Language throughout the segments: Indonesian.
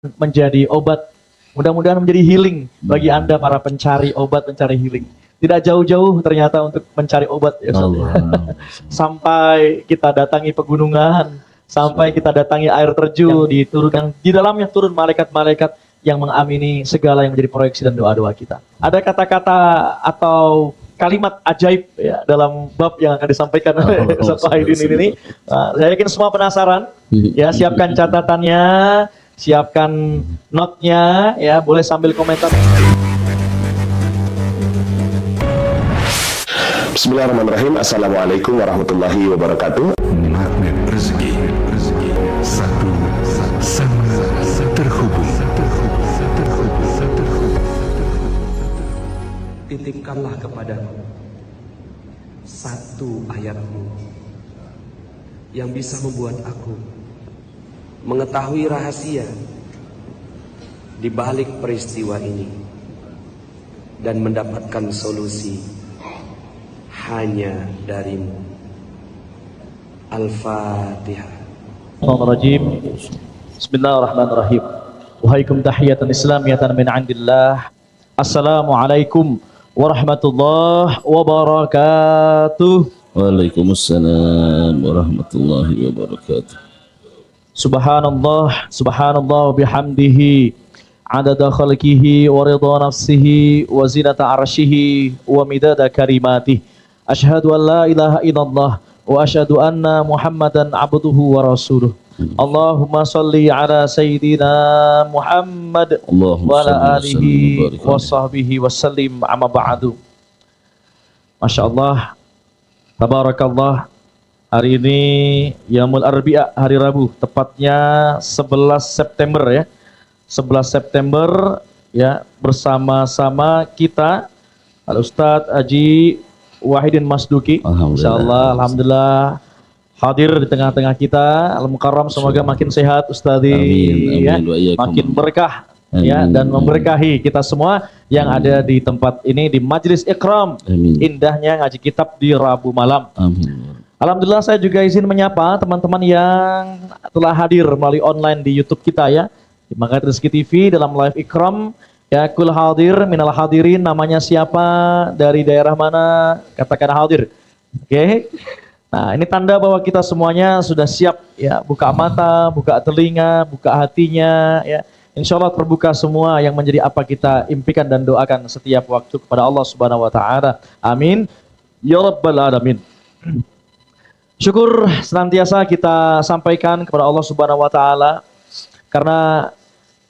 menjadi obat. Mudah-mudahan menjadi healing bagi Anda para pencari obat, pencari healing. Tidak jauh-jauh ternyata untuk mencari obat ya Ustaz. Sampai kita datangi pegunungan, sampai kita datangi air terjun, diturunkan di dalamnya turun malaikat-malaikat yang mengamini segala yang menjadi proyeksi dan doa-doa kita. Ada kata-kata atau kalimat ajaib ya dalam bab yang akan disampaikan oleh Ustaz Wahidin ini. Saya yakin semua penasaran. Ya, siapkan catatannya, siapkan notnya, ya boleh sambil komentar. Bismillahirrahmanirrahim. Assalamualaikum warahmatullahi wabarakatuh. Magnet rezeki, satu sama terhubung. Titipkanlah kepadaku satu ayatmu yang bisa membuat aku mengetahui rahasia di balik peristiwa ini dan mendapatkan solusi hanya darimu. Al-Fatihah. Bismillahirrahmanirrahim. Wahaikum tahiyatan islamiyatan min indillah. Assalamualaikum warahmatullahi wabarakatuh. Waalaikumsalam warahmatullahi wabarakatuh. Subhanallah, subhanallah bihamdihi, adada khalqihi wa ridha nafsihi wa zinata arshihi wa midada kalimatih. Asyhadu an la ilaha illallah wa asyhadu anna Muhammadan abduhu wa rasuluh. Allahumma salli ala sayyidina Muhammad wa ala alihi wa sahbihi wa sallim, amma ba'du. Masya Allah, tabarakallah. Hari ini Yaumul Arbi'a, hari Rabu, tepatnya 11 September ya. 11 September ya, bersama-sama kita Al-Ustadz Haji Wahidin Masduki. Insyaallah, alhamdulillah hadir di tengah-tengah kita. Al-Mukarram, semoga makin sehat Ustadzi, ya, makin berkah ya, dan memberkahi kita semua yang ada di tempat ini di Majelis Ikram. Indahnya ngaji kitab di Rabu malam. Alhamdulillah, saya juga izin menyapa teman-teman yang telah hadir melalui online di YouTube kita ya, di Magnet Rezeki TV dalam live Ikram. Ya, kul hadir minal hadirin, namanya siapa, dari daerah mana, katakan hadir. Oke. Nah, ini tanda bahwa kita semuanya sudah siap ya, buka mata, buka telinga, buka hatinya ya. Insya Allah terbuka semua yang menjadi apa kita impikan dan doakan setiap waktu kepada Allah Subhanahu wa taala. Amin ya rabbal alamin. Syukur senantiasa kita sampaikan kepada Allah Subhanahu wa taala karena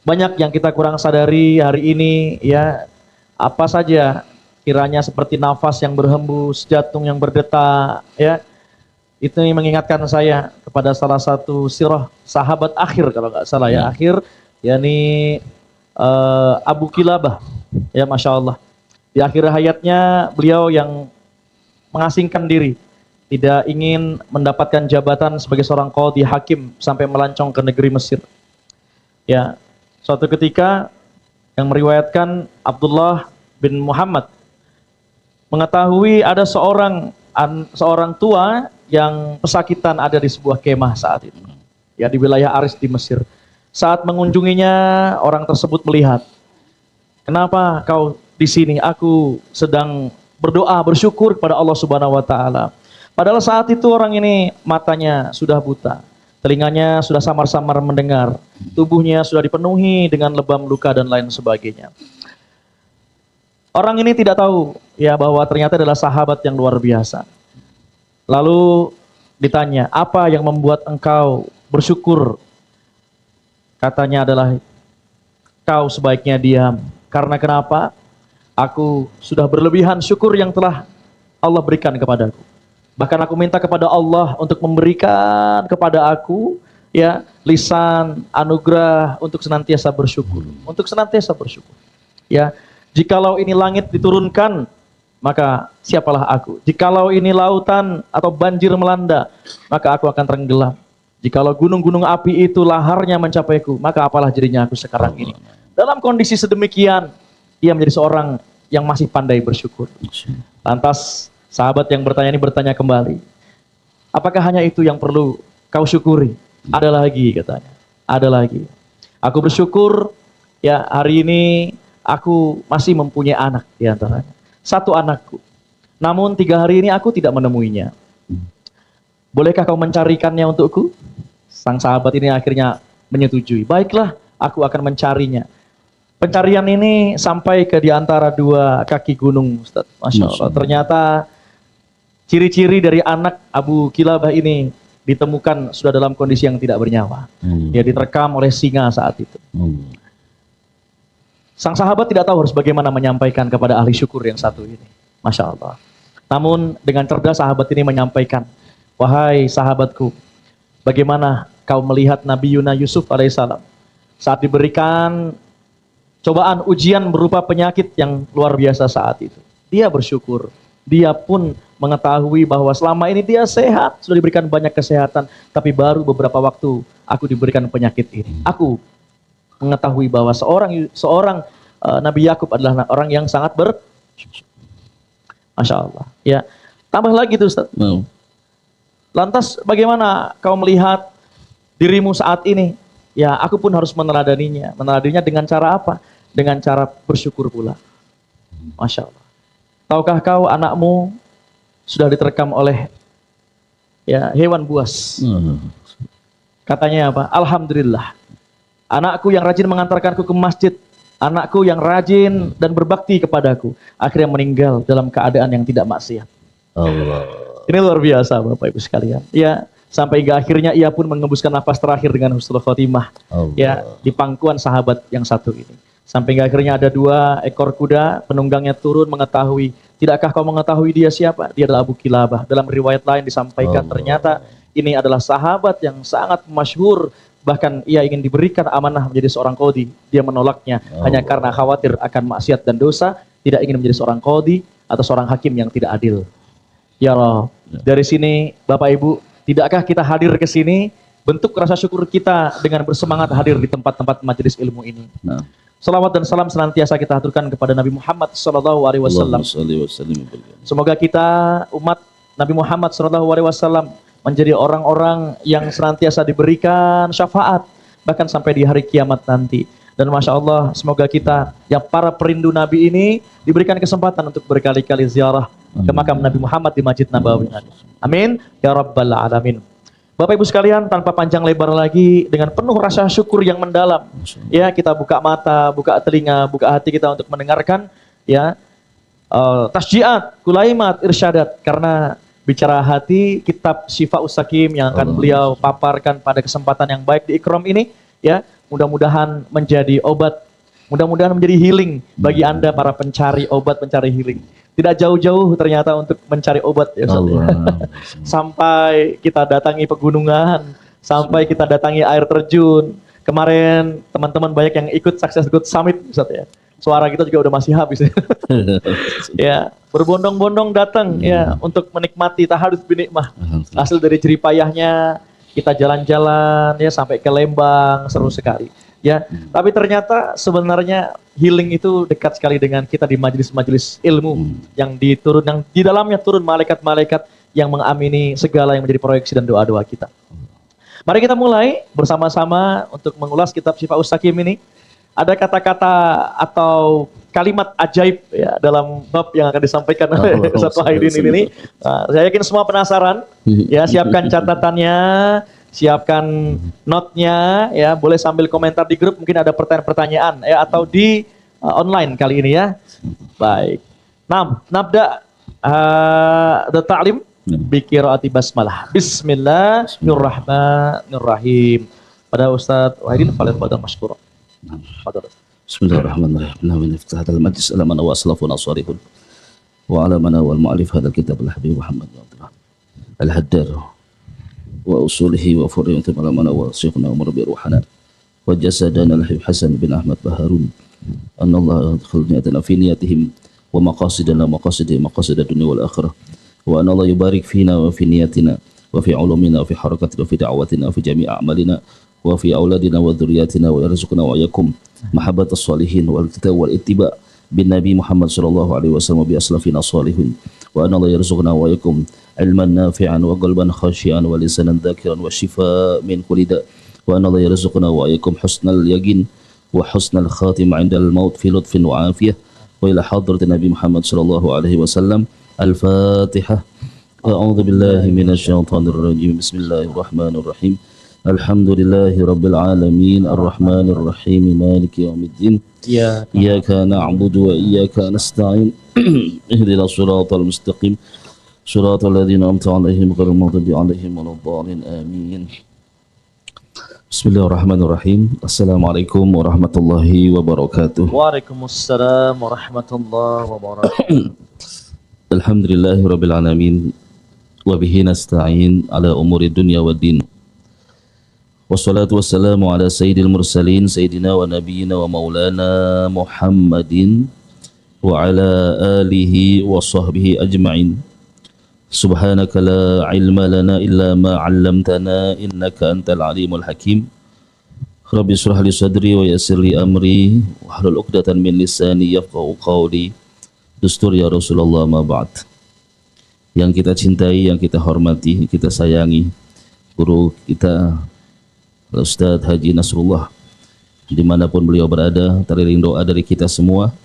banyak yang kita kurang sadari hari ini ya. Apa saja kiranya seperti nafas yang berhembus, jantung yang berdetak ya. Itu yang mengingatkan saya kepada salah satu sirah sahabat akhir kalau nggak salah ya, akhir, yakni Abu Kilabah ya, Masya Allah. Di akhir hayatnya beliau yang mengasingkan diri, tidak ingin mendapatkan jabatan sebagai seorang qadhi hakim sampai melancong ke negeri Mesir. Ya, suatu ketika yang meriwayatkan Abdullah bin Muhammad mengetahui ada seorang tua yang pesakitan ada di sebuah kemah saat itu, ya, di wilayah Aris di Mesir. Saat mengunjunginya, orang tersebut melihat, kenapa kau di sini? Aku sedang berdoa, bersyukur kepada Allah Subhanahu wa taala. Padahal saat itu orang ini matanya sudah buta, telinganya sudah samar-samar mendengar, tubuhnya sudah dipenuhi dengan lebam luka dan lain sebagainya. Orang ini tidak tahu ya bahwa ternyata adalah sahabat yang luar biasa. Lalu ditanya, apa yang membuat engkau bersyukur? Katanya adalah, kau sebaiknya diam. Karena kenapa? Aku sudah berlebihan syukur yang telah Allah berikan kepadaku. Bahkan aku minta kepada Allah untuk memberikan kepada aku ya lisan anugerah untuk senantiasa bersyukur, untuk senantiasa bersyukur. Ya, jikalau ini langit diturunkan, maka siapalah aku. Jikalau ini lautan atau banjir melanda, maka aku akan tenggelam. Jikalau gunung-gunung api itu laharnya mencapaiku, maka apalah jadinya aku sekarang ini. Dalam kondisi sedemikian, ia menjadi seorang yang masih pandai bersyukur. Lantas sahabat yang bertanya ini bertanya kembali, apakah hanya itu yang perlu kau syukuri? Ada lagi katanya, ada lagi. Aku bersyukur ya hari ini aku masih mempunyai anak di antaranya. Satu anakku. Namun 3 hari ini aku tidak menemuinya. Bolehkah kau mencarikannya untukku? Sang sahabat ini akhirnya menyetujui. Baiklah, aku akan mencarinya. Pencarian ini sampai ke di antara 2 kaki gunung, Ustaz. Masya Allah. Ternyata ciri-ciri dari anak Abu Kilabah ini ditemukan sudah dalam kondisi yang tidak bernyawa. Dia diterkam oleh singa saat itu. Sang sahabat tidak tahu harus bagaimana menyampaikan kepada ahli syukur yang satu ini. Masya Allah. Namun dengan cerdas sahabat ini menyampaikan, wahai sahabatku, bagaimana kau melihat Nabi Yusuf alaihissalam saat diberikan cobaan ujian berupa penyakit yang luar biasa saat itu. Dia bersyukur. Dia pun mengetahui bahwa selama ini dia sehat, sudah diberikan banyak kesehatan, tapi baru beberapa waktu aku diberikan penyakit ini. Aku mengetahui bahwa seorang Nabi Yakub adalah orang yang sangat Masya Allah. Ya, tambah lagi tuh Ustaz. Lantas bagaimana kau melihat dirimu saat ini? Ya, aku pun harus meneladaninya. Meneladaninya dengan cara apa? Dengan cara bersyukur pula. Masya Allah. Tahukah kau anakmu sudah diterkam oleh ya hewan buas? Katanya apa? Alhamdulillah. Anakku yang rajin mengantarkanku ke masjid, anakku yang rajin dan berbakti kepadaku, akhirnya meninggal dalam keadaan yang tidak maksiat. Allah. Ini luar biasa Bapak Ibu sekalian. Ya, sampai hingga akhirnya ia pun mengembuskan nafas terakhir dengan husnul khotimah. Ya, di pangkuan sahabat yang satu ini. Sampai hingga akhirnya ada 2 ekor kuda, penunggangnya turun mengetahui. Tidakkah kau mengetahui dia siapa? Dia adalah Abu Kilabah. Dalam riwayat lain disampaikan ternyata ini adalah sahabat yang sangat masyhur. Bahkan ia ingin diberikan amanah menjadi seorang qadhi. Dia menolaknya hanya karena khawatir akan maksiat dan dosa. Tidak ingin menjadi seorang qadhi atau seorang hakim yang tidak adil. Ya Allah, dari sini Bapak Ibu, tidakkah kita hadir ke sini bentuk rasa syukur kita dengan bersemangat hadir di tempat-tempat majelis ilmu ini. Salawat dan salam senantiasa kita aturkan kepada Nabi Muhammad SAW. Semoga kita umat Nabi Muhammad SAW menjadi orang-orang yang senantiasa diberikan syafaat bahkan sampai di hari kiamat nanti. Dan Masya Allah, semoga kita yang para perindu Nabi ini diberikan kesempatan untuk berkali-kali ziarah ke makam Nabi Muhammad di Masjid Nabawi. Amin ya Rabbal Alamin. Bapak Ibu sekalian, tanpa panjang lebar lagi, dengan penuh rasa syukur yang mendalam, ya kita buka mata, buka telinga, buka hati kita untuk mendengarkan, ya tasjiat, kulaimat, irsyadat. Karena bicara hati, kitab Syifa'us Sakim yang akan beliau paparkan pada kesempatan yang baik di Ikram ini, ya mudah-mudahan menjadi obat, mudah-mudahan menjadi healing bagi Anda para pencari obat, pencari healing. Tidak jauh-jauh ternyata untuk mencari obat ya Ustaz. Sampai kita datangi pegunungan, sampai kita datangi air terjun. Kemarin teman-teman banyak yang ikut Success Good Summit Ustaz ya. Suara kita juga udah masih habis ya. Ya, berbondong-bondong datang ya untuk menikmati taharus binikmah. Hasil dari jeripayahnya kita jalan-jalan ya sampai ke Lembang, seru sekali. Ya, tapi ternyata sebenarnya healing itu dekat sekali dengan kita di majelis-majelis ilmu yang di dalamnya turun malaikat-malaikat yang mengamini segala yang menjadi proyeksi dan doa-doa kita. Mari kita mulai bersama-sama untuk mengulas kitab Syifa'us Sakim ini. Ada kata-kata atau kalimat ajaib ya dalam bab yang akan disampaikan oleh Ustaz Wahidin ini. Saya yakin semua penasaran. Ya, siapkan catatannya. Siapkan notnya ya, boleh sambil komentar di grup, mungkin ada pertanyaan-pertanyaan ya atau di online kali ini ya. Baik. Nabda ta'lim bi qiraati basmalah. Bismillahirrahmanirrahim. Pada Ustaz Wahidin fadhil masykur. Fadhil. Bismillahirrahmanirrahim. Min iftah hadzal majlis ala man wa aslafuna salihun wa ala man wal mu'allif hadzal kitab al-habib Muhammad al-Haddad وأصوله وفرعه علمنا وشيخنا ومربي روحنا وجسدنا الحبيب حسن بن أحمد بهارون أن الله يدخل نيتنا في نيتهم ومقاصدنا مقاصد الدنيا والآخرة وأن الله يبارك فينا وفي نيتنا وفي علومنا وفي حركتنا وفي دعوتنا وفي جميع أعمالنا وفي أولادنا وذرياتنا ويرزقنا وإياكم محبة الصالحين والكتاب والاتباع بالنبي محمد صلى الله عليه وسلم وبأسلافنا الصالحين وأن الله يرزقنا وإياكم علما نافعا وقلبا خاشعا ولسانا ذاكرا والشفاء من كل داء وأن الله يرزقنا وإياكم حسن اليقين وحسن الخاتمة عند الموت في لطف وعافية وإلى حضرة النبي محمد صلى الله عليه وسلم. الفاتحة. أعوذ بالله من الشيطان الرجيم. بسم الله الرحمن الرحيم. الحمد لله رب العالمين الرحمن الرحيم مالك يوم الدين إياك نعبد وإياك نستعين اهدنا الصراط المستقيم صراط الذين أنعمت عليهم غير المغضوب عليهم ولا الضالين آمين. Bismillahirrahmanirrahim. Assalamualaikum warahmatullahi wabarakatuh. Waalaikumsalam warahmatullahi wabarakatuh. Alhamdulillahi rabbil alamin wa bihi nasta'in ala umuri dunya waddin. Wassalatu wassalamu ala sayyidil mursalin sayyidina wa nabiyyina wa maulana Muhammadin wa ala alihi wa sahbihi ajma'in. Subhanaka la ilma lana illa ma 'allamtana innaka antal alimul hakim. Rabbi shrah li sadri wa yassir li amri wahlul 'uqdatan min lisani yafqahu qawli. Dustur ya Rasulullah ma ba'd. Yang kita cintai, yang kita hormati, kita sayangi guru kita Ustadz Haji Nasrullah, dimanapun beliau berada, teriring doa dari kita semua.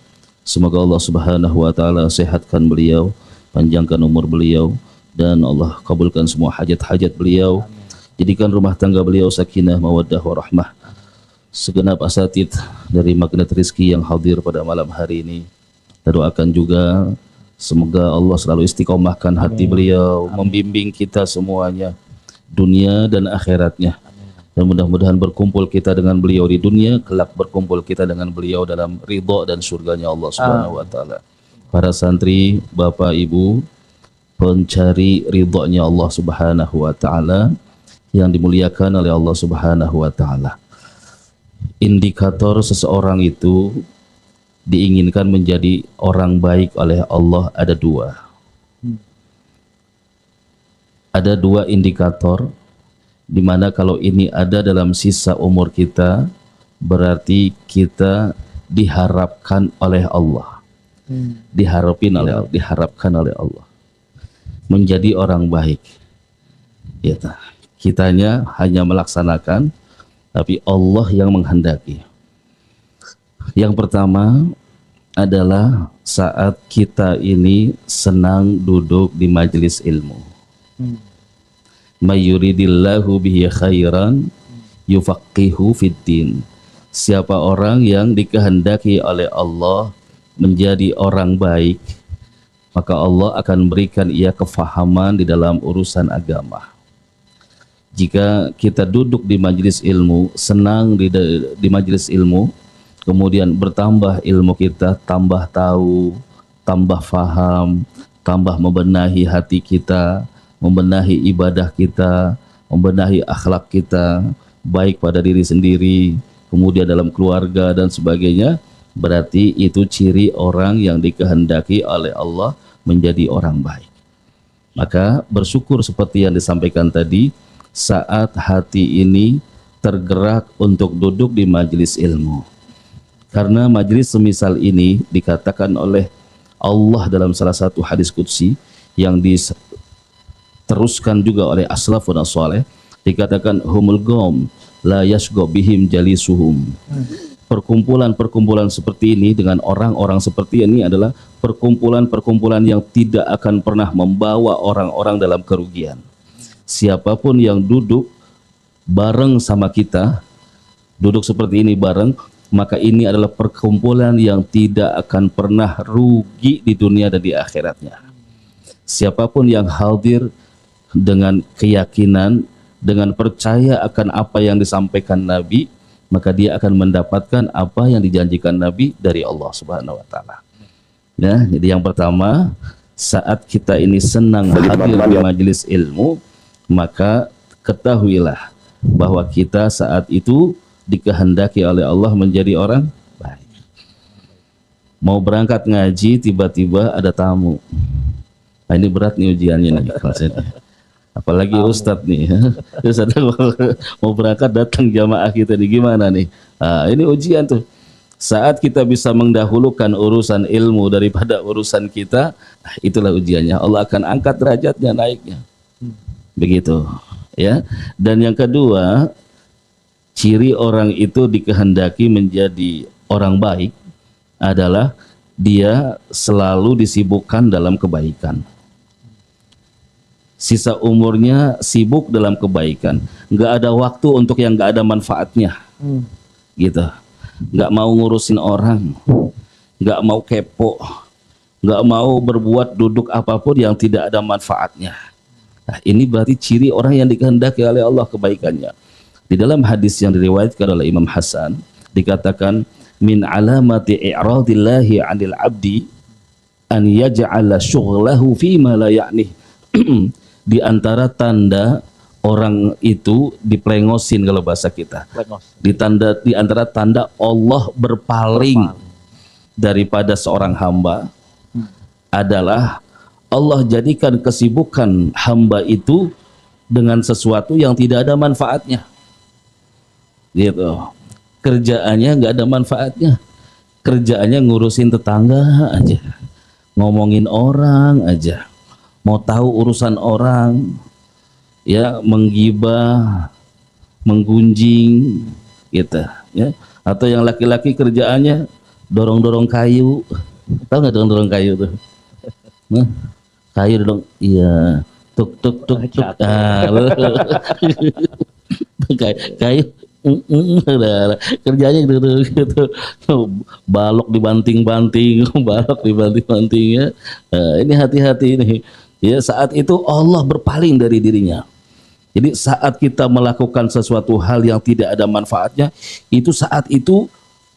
Semoga Allah Subhanahu wa Ta'ala sehatkan beliau, panjangkan umur beliau, dan Allah kabulkan semua hajat-hajat beliau. Jadikan rumah tangga beliau sakinah, mawaddah, warahmah. Segenap asatid dari Magnet Rizki yang hadir pada malam hari ini, kita doakan juga semoga Allah selalu istiqomahkan hati beliau, membimbing kita semuanya, dunia dan akhiratnya. Dan mudah-mudahan berkumpul kita dengan beliau di dunia, kelak berkumpul kita dengan beliau dalam ridha dan surganya Allah Subhanahu wa Ta'ala. Para santri, bapak ibu, pencari ridhanya Allah Subhanahu wa Ta'ala yang dimuliakan oleh Allah Subhanahu wa Ta'ala. Indikator seseorang itu diinginkan menjadi orang baik oleh Allah ada dua. Ada dua indikator, di mana kalau ini ada dalam sisa umur kita, berarti kita diharapkan oleh Allah. Diharapkan oleh Allah menjadi orang baik. Ya, kitanya hanya melaksanakan, tapi Allah yang menghendaki. Yang pertama adalah saat kita ini senang duduk di majelis ilmu. Mayuridillahu bihi khairan yufaqihu fiddin. Siapa orang yang dikehendaki oleh Allah menjadi orang baik, maka Allah akan berikan ia kefahaman di dalam urusan agama. Jika kita duduk di majelis ilmu, senang di majelis ilmu, kemudian bertambah ilmu kita, tambah tahu, tambah faham, tambah membenahi hati kita, membenahi ibadah kita, membenahi akhlak kita, baik pada diri sendiri, kemudian dalam keluarga dan sebagainya, berarti itu ciri orang yang dikehendaki oleh Allah menjadi orang baik. Maka bersyukur seperti yang disampaikan tadi, saat hati ini tergerak untuk duduk di majelis ilmu. Karena majelis semisal ini dikatakan oleh Allah dalam salah satu hadis qudsi yang teruskan juga oleh aslafun as-salih, dikatakan humul gom la yashgo bihim jalisuhum. Perkumpulan-perkumpulan seperti ini dengan orang-orang seperti ini adalah perkumpulan-perkumpulan yang tidak akan pernah membawa orang-orang dalam kerugian. Siapapun yang duduk bareng sama kita, duduk seperti ini bareng, maka ini adalah perkumpulan yang tidak akan pernah rugi di dunia dan di akhiratnya. Siapapun yang hadir dengan keyakinan, dengan percaya akan apa yang disampaikan Nabi, maka dia akan mendapatkan apa yang dijanjikan Nabi dari Allah Subhanahu wa Ta'ala. Nah, jadi yang pertama, saat kita ini senang hadir di majelis ilmu, maka ketahuilah bahwa kita saat itu dikehendaki oleh Allah menjadi orang baik. Mau berangkat ngaji, tiba-tiba ada tamu. Nah, ini berat nih ujiannya nih. Apalagi Ustadz nih, terus ada mau berangkat datang jamaah kita nih, gimana nih? Nah, ini ujian tuh. Saat kita bisa mendahulukan urusan ilmu daripada urusan kita, itulah ujiannya. Allah akan angkat derajatnya, naiknya. Begitu, ya. Dan yang kedua, ciri orang itu dikehendaki menjadi orang baik adalah dia selalu disibukkan dalam kebaikan. Sisa umurnya sibuk dalam kebaikan, nggak ada waktu untuk yang nggak ada manfaatnya, gitu. Nggak mau ngurusin orang, nggak mau kepo, nggak mau berbuat duduk apapun yang tidak ada manfaatnya. Nah, ini berarti ciri orang yang dikehendaki oleh Allah kebaikannya. Di dalam hadis yang diriwayatkan oleh Imam Hasan dikatakan min alamati i'radillahi 'anil 'abdi an yaj'ala syughlahu fi ma la ya'nih. Di antara tanda orang itu diplengosin kalau bahasa kita. Di antara tanda Allah berpaling daripada seorang hamba adalah Allah jadikan kesibukan hamba itu dengan sesuatu yang tidak ada manfaatnya. Gitu. Kerjaannya nggak ada manfaatnya. Kerjaannya ngurusin tetangga aja, ngomongin orang aja, mau tahu urusan orang, ya, menggibah, menggunjing, gitu, ya. Atau yang laki-laki kerjaannya dorong-dorong kayu, tahu nggak dorong-dorong kayu tuh? Nah, kayu dong, iya, tuk tuk tuk tuk, kayu, kerjanya gitu, balok dibanting-banting, balok dibanting-banting, ya. Ini hati-hati ini. Ya, saat itu Allah berpaling dari dirinya. Jadi saat kita melakukan sesuatu hal yang tidak ada manfaatnya, itu saat itu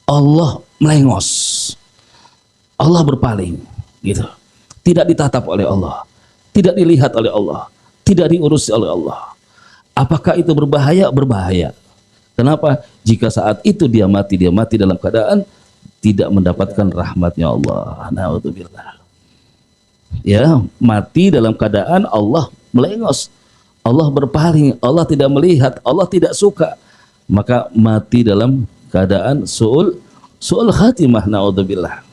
Allah melengos. Allah berpaling, gitu. Tidak ditatap oleh Allah, tidak dilihat oleh Allah, tidak diurus oleh Allah. Apakah itu berbahaya? Berbahaya. Kenapa? Jika saat itu dia mati dalam keadaan tidak mendapatkan rahmatnya Allah. Na'udzubillah. Ya, mati dalam keadaan Allah melengos, Allah berpaling, Allah tidak melihat, Allah tidak suka, maka mati dalam keadaan su'ul khatimah. Na'udzubillah.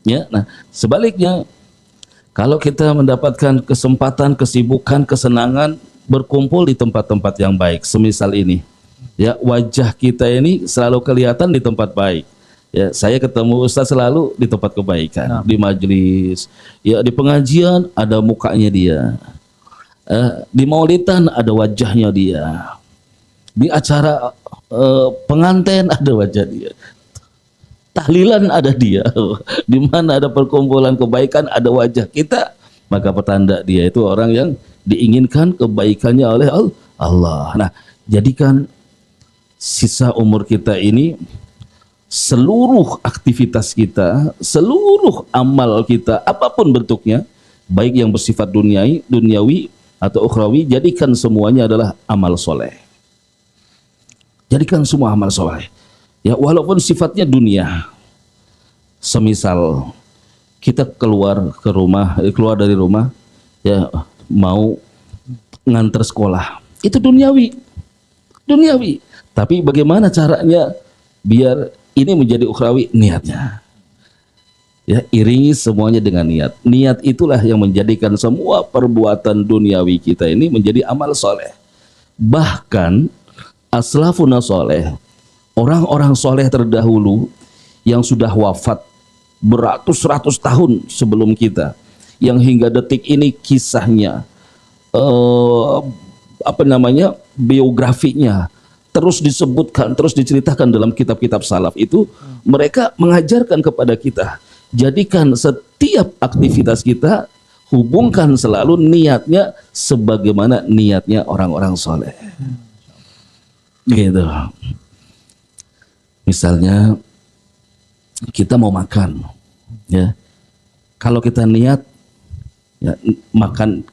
Ya, nah sebaliknya kalau kita mendapatkan kesempatan, kesibukan, kesenangan berkumpul di tempat-tempat yang baik, semisal ini, ya, wajah kita ini selalu kelihatan di tempat baik. Ya, saya ketemu Ustaz selalu di tempat kebaikan, di majelis, ya, di pengajian ada mukanya dia, di maulidan ada wajahnya dia, di acara pengantin ada wajah dia, tahlilan ada dia, di mana ada perkumpulan kebaikan ada wajah kita, maka petanda dia itu orang yang diinginkan kebaikannya oleh Allah. Nah, jadikan sisa umur kita ini, seluruh aktivitas kita, seluruh amal kita, apapun bentuknya, baik yang bersifat duniawi atau ukhrawi, jadikan semuanya adalah amal soleh. Jadikan semua amal soleh. Ya, walaupun sifatnya dunia. Semisal kita keluar dari rumah, ya, mau nganter sekolah, itu duniawi. Tapi bagaimana caranya biar ini menjadi ukhrawi? Niatnya. Ya, iringi semuanya dengan niat. Niat itulah yang menjadikan semua perbuatan duniawi kita ini menjadi amal soleh. Bahkan aslafuna soleh, orang-orang soleh terdahulu yang sudah wafat beratus-ratus tahun sebelum kita, yang hingga detik ini kisahnya, biografinya terus disebutkan, terus diceritakan dalam kitab-kitab salaf itu, mereka mengajarkan kepada kita, jadikan setiap aktivitas kita, hubungkan selalu niatnya sebagaimana niatnya orang-orang soleh. Gitu. Misalnya kita mau makan, ya, kalau kita niat, ya,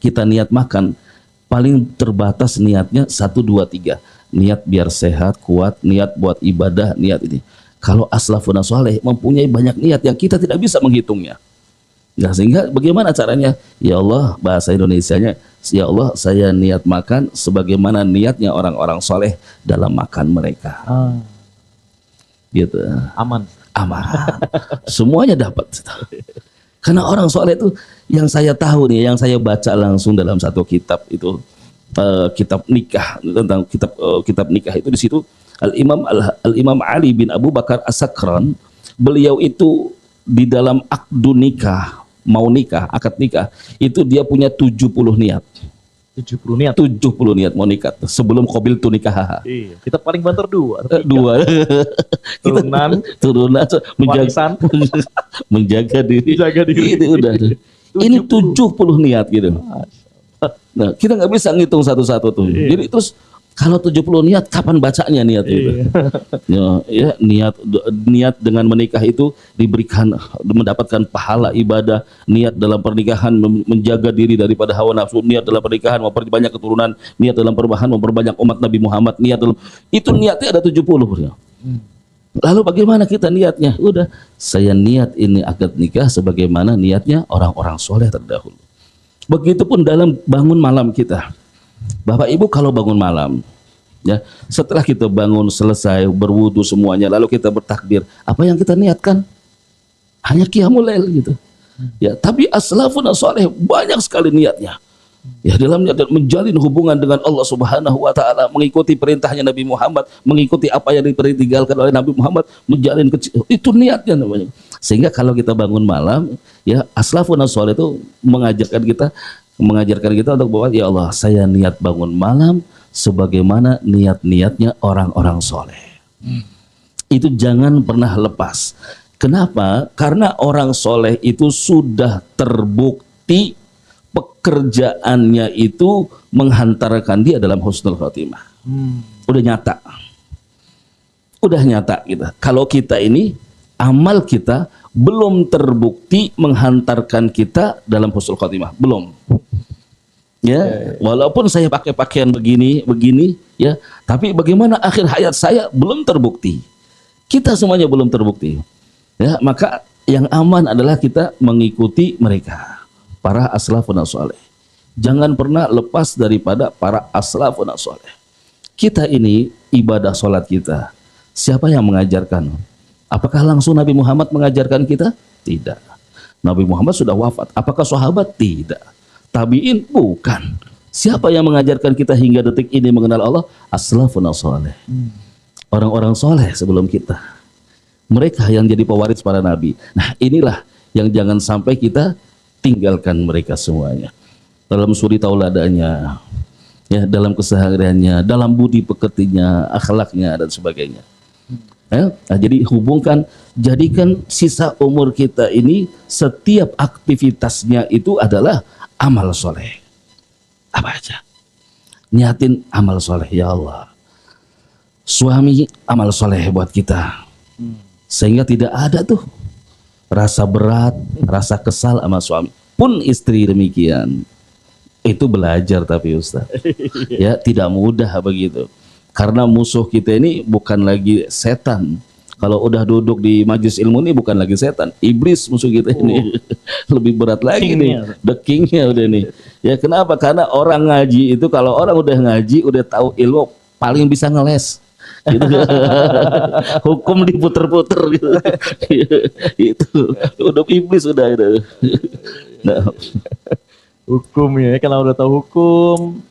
kita niat makan, paling terbatas niatnya 1, 2, 3. Niat biar sehat, kuat, niat buat ibadah, niat ini. Kalau aslafuna soleh mempunyai banyak niat yang kita tidak bisa menghitungnya. Nah, sehingga bagaimana caranya? Ya Allah, bahasa Indonesianya, ya Allah, saya niat makan sebagaimana niatnya orang-orang soleh dalam makan mereka. Gitu. Aman. Semuanya dapat. Karena orang soleh itu yang saya tahu nih, yang saya baca langsung dalam satu kitab itu, kitab nikah, tentang kitab nikah itu di situ Al-Imam Ali bin Abu Bakar As-Sakran, beliau itu di dalam akdu nikah, mau nikah, akad nikah, itu dia punya 70 niat. 70 niat. 70 niat mau nikah sebelum qabil tu nikah. Iya, kita paling banter dua. Dua. Turunan Warisan. menjaga diri. Menjaga diri. Itu udah. Ini 70 niat gitu. Nah, kita nggak bisa ngitung satu-satu tuh. Iya. Jadi terus kalau 70 niat, kapan bacanya niat itu? Ya, niat dengan menikah itu diberikan, mendapatkan pahala ibadah. Niat dalam pernikahan menjaga diri daripada hawa nafsu. Niat dalam pernikahan memperbanyak keturunan. Niat dalam pernikahan memperbanyak umat Nabi Muhammad. Niat dalam itu niatnya ada 70. Lalu bagaimana kita niatnya? Udah, saya niat ini akad nikah sebagaimana niatnya orang-orang soleh terdahulu. Begitupun dalam bangun malam kita. Bapak Ibu kalau bangun malam, ya, setelah kita bangun selesai berwudu semuanya, lalu kita bertakbir, apa yang kita niatkan? Hanya qiyamul lail gitu. Ya, tapi as-salafun as-salih banyak sekali niatnya. Ya, dalam niat menjalin hubungan dengan Allah Subhanahu wa taala, mengikuti perintahnya Nabi Muhammad, mengikuti apa yang diperintahkan oleh Nabi Muhammad, menjalin itu niatnya namanya. Sehingga kalau kita bangun malam, ya, as-salafun as-salih itu mengajarkan kita untuk bahwa ya Allah, saya niat bangun malam sebagaimana niat-niatnya orang-orang soleh. Itu jangan pernah lepas. Kenapa? Karena orang soleh itu sudah terbukti pekerjaannya itu menghantarkan dia dalam husnul khotimah. Udah nyata. Udah nyata kita. Kalau kita ini, amal kita belum terbukti menghantarkan kita dalam husnul khotimah. Belum. Ya, walaupun saya pakai pakaian begini, ya, tapi bagaimana akhir hayat saya belum terbukti. Kita semuanya belum terbukti. Ya, maka yang aman adalah kita mengikuti mereka, para as-salafun as-salih. Jangan pernah lepas daripada para as-salafun as-salih. Kita ini ibadah sholat kita, siapa yang mengajarkan? Apakah langsung Nabi Muhammad mengajarkan kita? Tidak. Nabi Muhammad sudah wafat. Apakah sahabat? Tidak. Tabi'in? Bukan. Siapa yang mengajarkan kita hingga detik ini mengenal Allah? As-salafun as-salih. Orang-orang soleh sebelum kita. Mereka yang jadi pewaris para nabi. Nah, inilah yang jangan sampai kita tinggalkan mereka semuanya. Dalam suri tauladanya, ya, dalam kesehariannya, dalam budi pekertinya, akhlaknya dan sebagainya. Ya, nah, jadi jadikan sisa umur kita ini setiap aktivitasnya itu adalah amal soleh. Apa aja? Niatin amal soleh, ya Allah. Suami amal soleh buat kita. Sehingga tidak ada tuh rasa berat, rasa kesal sama suami. Pun istri demikian. Itu belajar tapi Ustaz. Ya, tidak mudah begitu. Karena musuh kita ini bukan lagi setan. Kalau udah duduk di majelis ilmu ini bukan lagi setan, iblis musuh kita ini. Lebih berat lagi nih, the king-nya udah nih. Ya, kenapa? Karena orang ngaji itu, kalau orang udah ngaji, udah tahu ilmu, paling bisa ngeles. Gitu. Hukum diputer-puter gitu. Itu udah iblis sudah itu. Nah. Hukum ya, kalau udah tahu hukum,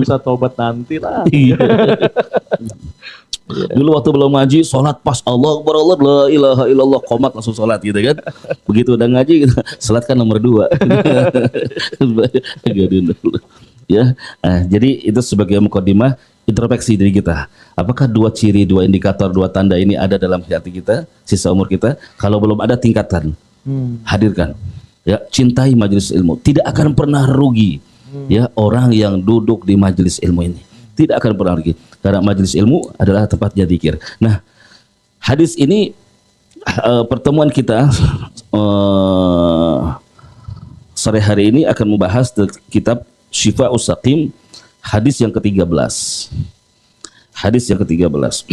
bisa tobat nanti lah. Dulu waktu belum ngaji, sholat pas Allah Akbar, Allah la ilaha illallah, qomat langsung sholat gitu kan. Begitu udah ngaji, sholat kan nomor 2. Ya, nah, jadi itu sebagai mukadimah introspeksi diri kita. Apakah 2 ciri, 2 indikator, 2 tanda ini ada dalam hati kita, sisa umur kita? Kalau belum ada, tingkatkan, hadirkan. Ya, cintai majelis ilmu. Tidak akan pernah rugi. Ya, orang yang duduk di majelis ilmu ini tidak akan pernah rugi. Karena majelis ilmu adalah tempatnya zikir. Nah, hadis ini pertemuan kita sore hari ini akan membahas kitab Syifa'us Saqim, hadis yang ke-13. Hadis yang ke-13.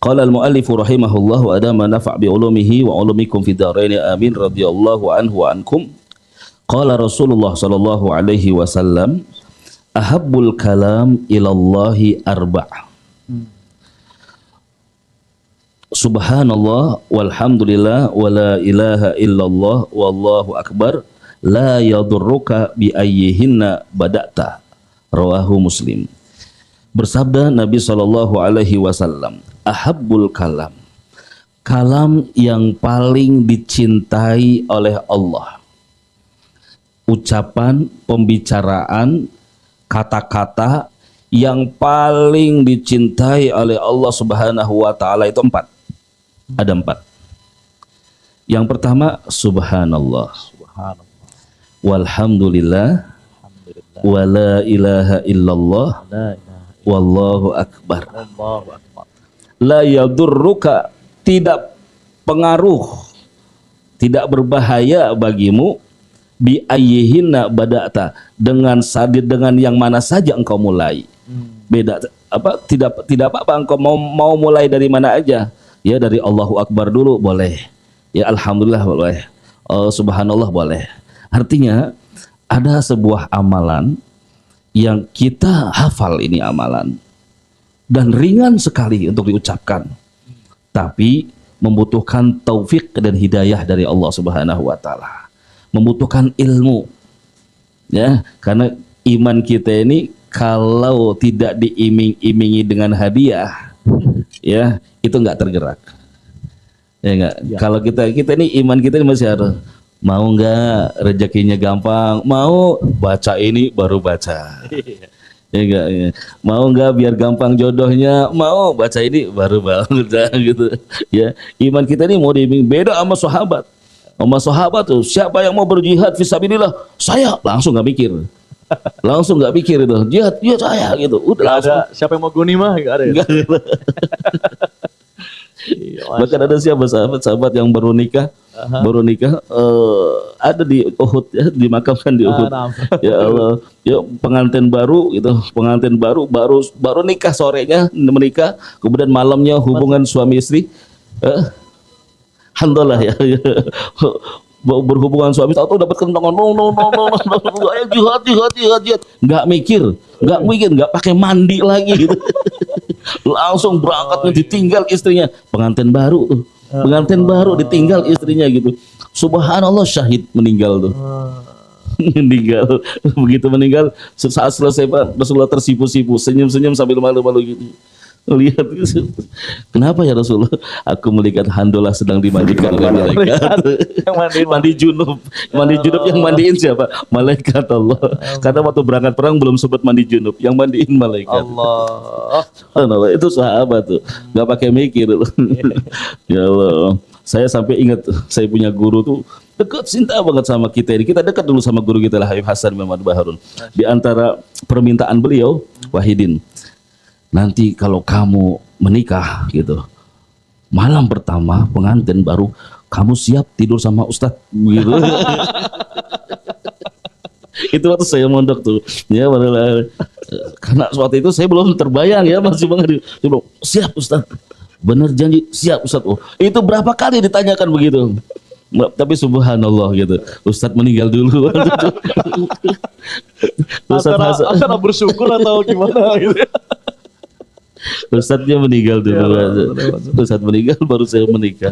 Qala al-muallif rahimahullah wa adama nafa' bi ulumihi wa ulumikum fid dharain amin radhiyallahu anhu wa ankum. Qala Rasulullah sallallahu alaihi wasallam, ahabbul kalam ilallahi arba'. Subhanallah walhamdulillah wa la ilaha illallah wallahu akbar la yadurruka bi ayyihinna bada'ta Rawahu Muslim. Bersabda Nabi Shallallahu Alaihi Wasallam, ahabbul kalam, kalam yang paling dicintai oleh Allah, ucapan, pembicaraan, kata-kata yang paling dicintai oleh Allah Subhanahu wa Ta'ala itu 4. Ada 4. Yang pertama, subhanallah, walhamdulillah, wa la ilaha illallah, wallahu akbar. La yadurruka, tidak pengaruh, tidak berbahaya bagimu, bi ayyihinna bada'ta, dengan yang mana saja engkau mulai. Beda apa, tidak apa engkau mau mulai dari mana aja. Ya, dari Allahu akbar dulu boleh. Ya, alhamdulillah boleh. Subhanallah boleh. Artinya ada sebuah amalan yang kita hafal, ini amalan dan ringan sekali untuk diucapkan, tapi membutuhkan taufik dan hidayah dari Allah Subhanahu wa Ta'ala, membutuhkan ilmu, ya, karena iman kita ini kalau tidak diiming-imingi dengan hadiah, ya, itu nggak tergerak, ya nggak. Ya. Kalau kita ini iman kita ini masih harus, mau nggak rezekinya gampang, mau baca ini baru baca, ya enggak, ya. Mau nggak biar gampang jodohnya, mau baca ini baru baca gitu, ya. Iman kita ini mau dibimbing, beda sama sahabat. Sama sahabat tuh, siapa yang mau berjihad fisabilillah, saya langsung nggak mikir, langsung nggak mikir itu, jihad saya gitu, udah langsung. Ada siapa yang mau ghanimah, nggak ada. Ya? Bahkan ada siapa sahabat yang baru nikah, ada di Uhud, ya, dimakamkan di Uhud. Ya Allah, ya, pengantin baru gitu, pengantin baru nikah, sorenya menikah, kemudian malamnya hubungan suami istri, alhamdulillah ya, berhubungan suami, tahu dapat kentongan, jihad, nggak mikir, nggak pakai mandi lagi gitu. Langsung berangkatnya, ditinggal istrinya, pengantin baru tuh, ditinggal istrinya gitu. Subhanallah, syahid meninggal tuh. Meninggal, begitu meninggal, saat selesai Pak, Rasulullah tersipu-sipu, senyum-senyum sambil malu-malu gitu. Lihat, kenapa ya Rasulullah? Aku melihat Handolah sedang dimandikan oleh malaikat. Mandi junub yang mandiin siapa? Malaikat Allah. Karena waktu berangkat perang belum sempat mandi junub, yang mandiin malaikat. Allah, itu sahabat tuh, nggak pakai mikir. Ya Allah, saya sampai ingat, saya punya guru tuh dekat, cinta banget sama kita ini. Kita dekat dulu sama guru kita lah, Habib Hasan Muhammad Baharun. Di antara permintaan beliau, Wahidin, nanti kalau kamu menikah gitu, malam pertama pengantin baru, kamu siap tidur sama Ustadz gitu. Itu waktu saya mondok tuh, ya, karena waktu itu saya belum terbayang, ya, masih banget. Siap Ustadz, bener janji, siap Ustadz. Oh, itu berapa kali ditanyakan begitu. Tapi subhanallah gitu, Ustadz meninggal dulu. Antara bersyukur atau gimana gitu. Ustadznya meninggal dulu, Ustadz meninggal baru saya menikah.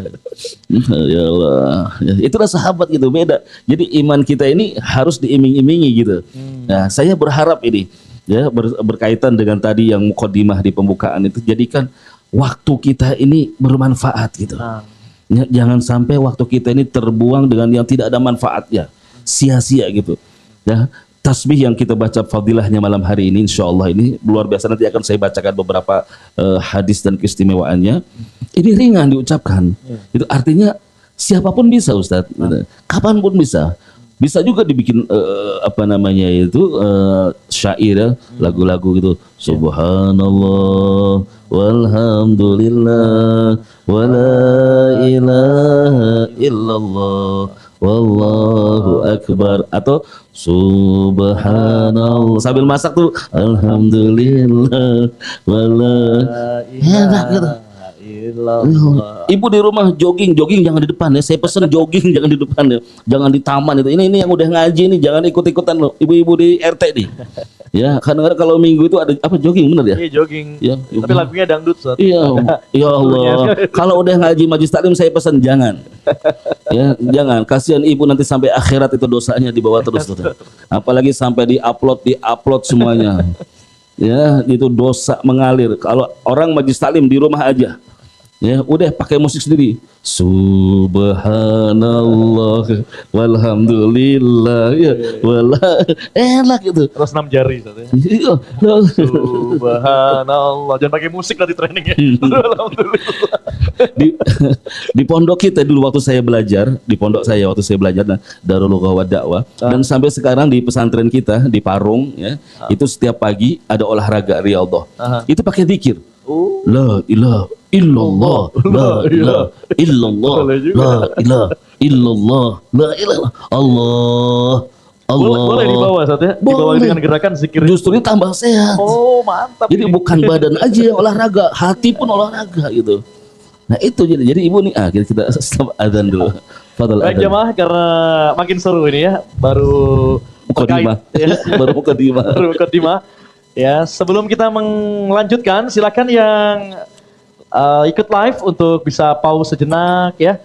Ya Allah, ya, itulah sahabat gitu, beda. Jadi iman kita ini harus diiming-imingi gitu. Nah, saya berharap ini, ya, berkaitan dengan tadi yang mukadimah di pembukaan itu, jadikan waktu kita ini bermanfaat gitu. Ya, jangan sampai waktu kita ini terbuang dengan yang tidak ada manfaatnya, sia-sia gitu. Ya. Tasbih yang kita baca fadilahnya malam hari ini, insya Allah ini luar biasa. Nanti akan saya bacakan beberapa hadis dan keistimewaannya. Ini ringan diucapkan. Itu artinya siapapun bisa, Ustadz. Kapan pun bisa. Bisa juga dibikin syair, ya, lagu-lagu gitu. Subhanallah walhamdulillah wala ilaha illallah wallahu akbar, atau subhanallah sambil masak tuh, alhamdulillah wala enak gitu. Ibu di rumah jogging jangan di depan ya, saya pesen jogging jangan di depan ya, jangan di taman itu. Ini yang udah ngaji nih, jangan ikut-ikutan loh, ibu-ibu di RT nih. Ya, kadang-kadang kalau minggu itu ada apa jogging bener ya? Iya jogging. Ya, Tapi lagunya dangdut Ustaz. Iya, ya Allah. Kalau udah ngaji majelis taklim saya pesan jangan. Ya, jangan. Kasihan ibu nanti sampai akhirat itu dosanya dibawa terus. Apalagi sampai di-upload semuanya. Ya, itu dosa mengalir. Kalau orang majelis taklim di rumah aja. Ya, udah pakai musik sendiri. Subhanallah walhamdulillah ya wala enak gitu. Terus 6 jari Ustaz ya. Iya. Subhanallah. Jangan pakai musik nanti trainingnya. Alhamdulillah. di di pondok kita dulu waktu saya belajar di pondok saya waktu saya belajar Darul Lughah wa Dakwah dan sampai sekarang di pesantren kita di Parung ya itu setiap pagi ada olahraga riyadhah itu pakai zikir la ilaha illallah la ilaha illallah la ilaha illallah la ilaha Allah Allah Boleh dibawa Ustaz ya. Dibawa dengan gerakan zikir. justru ini tambah sehat. Oh, mantap. Jadi ini. bukan badan aja yang olahraga, hati pun olahraga gitu. Nah itu jadi ibu nih, kita stop adzan dulu. Fadal Baik adzan. jemaah, karena makin seru ini ya, baru Mukadimah. terkait, ya. Baru mukadimah. Baru mukadimah. Ya, sebelum kita melanjutkan, silakan yang ikut live untuk bisa pause sejenak ya,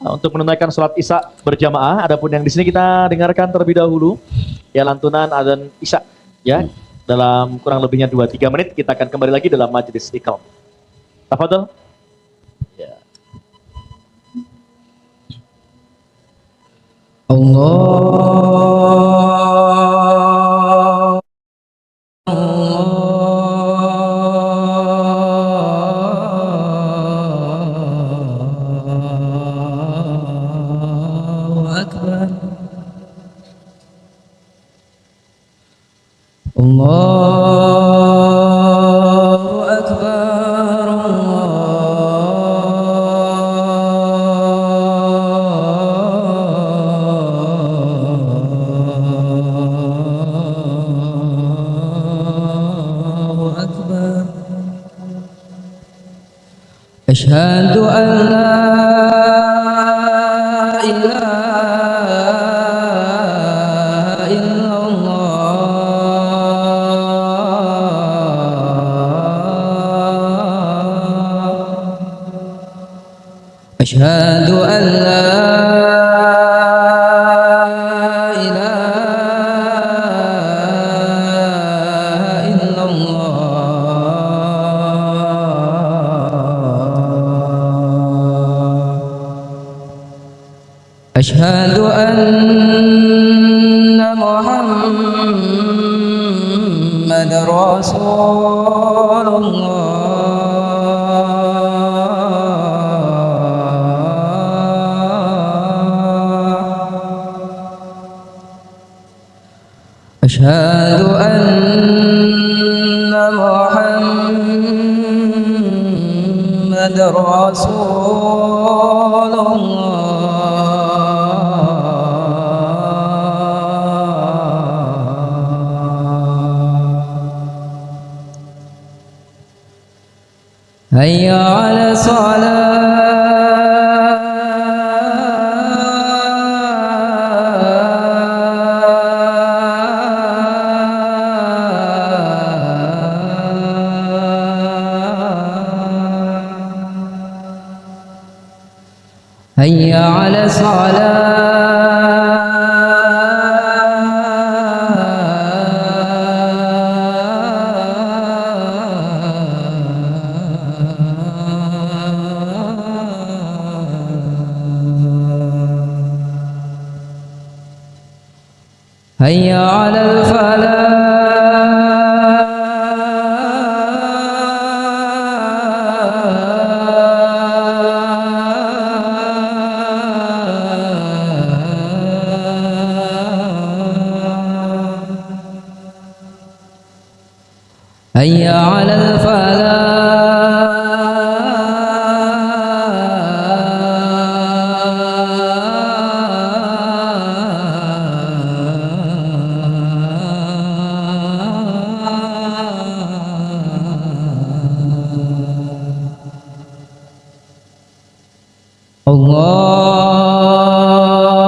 untuk menunaikan sholat isya berjamaah. Adapun yang di sini kita dengarkan terlebih dahulu ya lantunan adzan isya ya. Dalam kurang lebihnya 2-3 menit kita akan kembali lagi dalam majelis Iqam. Tafadhol. Ya. Allah Allahu Akbar Allahu Akbar Allahu Akbar Asyhadu an la ilaha illallah Asyhadu an la ilaha illallah Asyhadu anna Muhammadar Rasulullah Asyhadu anna Muhammadar Rasulullah Hayya 'ala Hayya 'ala Hayya 'alal falah Hayya 'alal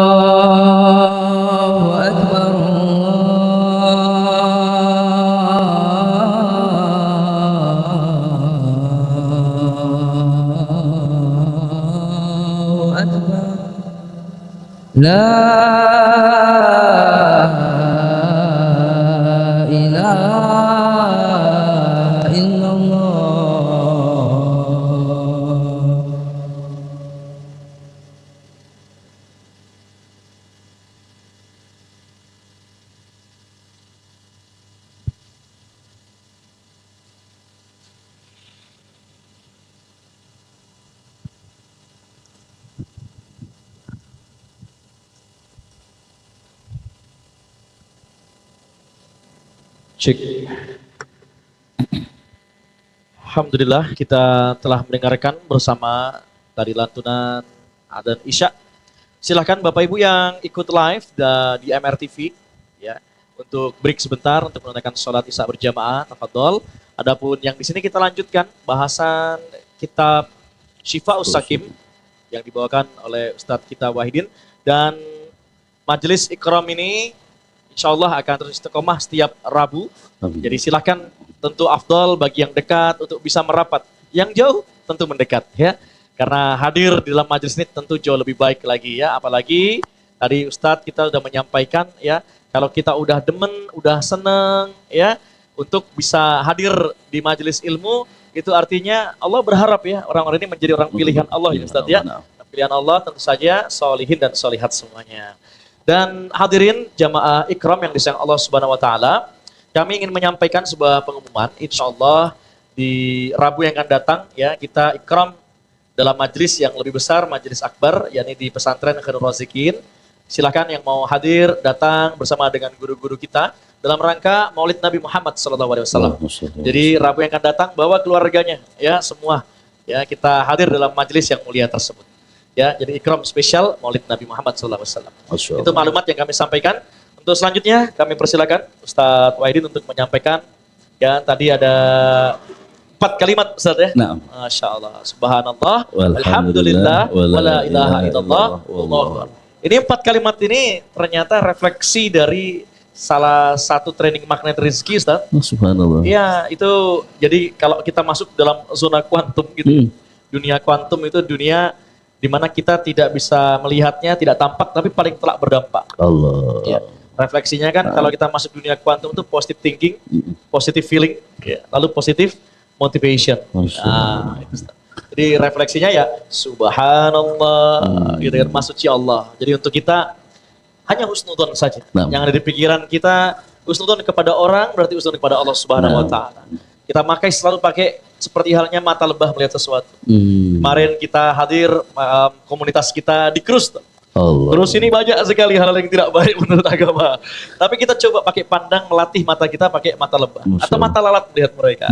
Allahu Akbar لا إله إلا الله. Cek. Alhamdulillah kita telah mendengarkan bersama tadi lantunan adzan Isya. Silahkan Bapak Ibu yang ikut live di MRTV ya untuk break sebentar untuk menunaikan sholat Isya berjamaah. Tafadhol. Adapun yang di sini kita lanjutkan bahasan kitab Syifa'us Sakim yang dibawakan oleh Ustadz kita Wahidin, dan majelis Ikram ini insya Allah akan terus istiqomah setiap Rabu. Jadi silakan, tentu afdol bagi yang dekat untuk bisa merapat. Yang jauh tentu mendekat ya. Karena hadir di dalam majelis ini tentu jauh lebih baik lagi ya. Apalagi tadi Ustadz kita sudah menyampaikan ya, kalau kita udah demen, udah seneng ya untuk bisa hadir di majelis ilmu, itu artinya Allah berharap ya orang-orang ini menjadi orang pilihan Allah ya Ustadz ya. Pilihan Allah tentu saja solihin dan solihat semuanya. Dan hadirin jamaah Ikram yang disayang Allah Subhanahu wa taala, kami ingin menyampaikan sebuah pengumuman. Insyaallah di Rabu yang akan datang ya, kita Ikram dalam majelis yang lebih besar, majelis akbar, yakni di pesantren Khairul Razikin. Silakan yang mau hadir datang bersama dengan guru-guru kita dalam rangka Maulid Nabi Muhammad SAW. Jadi Rabu yang akan datang bawa keluarganya ya semua ya, kita hadir dalam majelis yang mulia tersebut. Ya, jadi Ikram spesial Maulid Nabi Muhammad SAW. Itu maklumat yang kami sampaikan. Untuk selanjutnya kami persilakan Ustadz Wahidin untuk menyampaikan. Ya, tadi ada 4 kalimat Ustadz ya. Nah. Masya Allah. Subhanallah. Alhamdulillah. Wala ilaha illallah. Allahu Akbar. Ini 4 kalimat ini ternyata refleksi dari salah satu training magnet rezeki Ustadz. Subhanallah. Iya, itu jadi kalau kita masuk dalam zona kuantum gitu. Dunia kuantum itu dunia di mana kita tidak bisa melihatnya, tidak tampak, tapi paling telak berdampak. Allah. Ya. Refleksinya kan kalau kita masuk dunia kuantum itu positive thinking, positive feeling, ya. Lalu positive motivation. Nah, itu. Jadi refleksinya ya Subhanallah, gitu kan, maksudnya Allah. Jadi untuk kita hanya husnudzon saja. Yang ada di pikiran kita husnudzon kepada orang berarti husnudzon kepada Allah Subhanahu wa taala. Kita selalu pakai seperti halnya mata lebah melihat sesuatu. Kemarin kita hadir komunitas kita di Krus. Terus ini banyak sekali hal yang tidak baik menurut agama. Tapi kita coba pakai pandang, melatih mata kita pakai mata lebah atau mata lalat melihat mereka.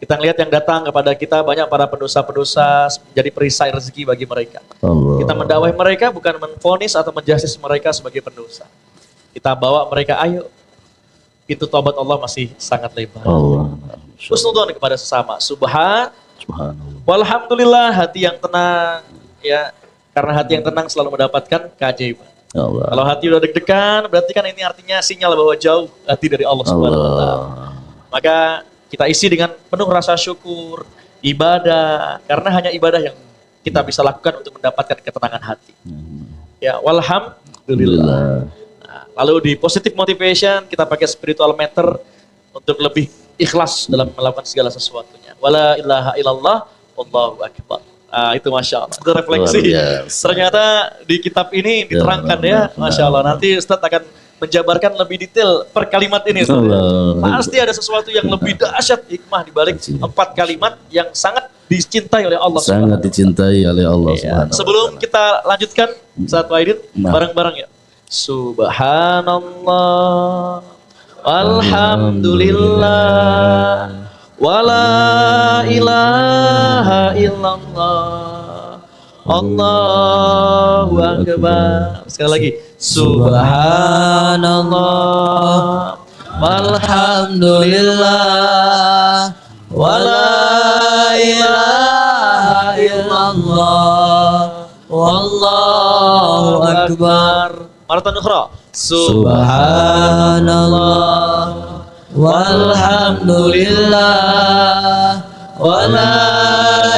Kita ngelihat yang datang kepada kita banyak para pendosa-pendosa, menjadi perisai rezeki bagi mereka. Kita mendakwahi mereka bukan menvonis atau menjastis mereka sebagai pendosa. Kita bawa mereka, ayo, pintu taubat Allah masih sangat lebar. Husnudzon kepada sesama. Subhanallah. Walhamdulillah, hati yang tenang ya. Karena hati yang tenang selalu mendapatkan keajaiban. Kalau hati udah deg-degan, berarti kan ini artinya sinyal bahwa jauh hati dari Allah Subhanahu wa taala. Maka kita isi dengan penuh rasa syukur, ibadah, karena hanya ibadah yang kita bisa lakukan untuk mendapatkan ketenangan hati. Ya, walhamdulillah. Nah, lalu di positive motivation kita pakai spiritual meter untuk lebih ikhlas dalam melakukan segala sesuatunya. Wala ilaha illallah, Allahu akbar. Nah, itu Masya Allah, itu refleksi. Ternyata di kitab ini diterangkan ya, Masya Allah. Nanti Ustadz akan menjabarkan lebih detail per kalimat ini. Pasti ada sesuatu yang lebih dahsyat hikmah dibalik 4 kalimat yang sangat dicintai oleh Allah. Sangat dicintai oleh Allah Subhanahu. Sebelum kita lanjutkan, Ustadz Wahidin, bareng-bareng ya. Subhanallah, alhamdulillah, wala ilaha illallah, Allahu akbar. Sekali lagi, Subhanallah, walhamdulillah, wala ilaha illallah, wallahu akbar. Maratan ukhra. Subhanallah, walhamdulillah, wala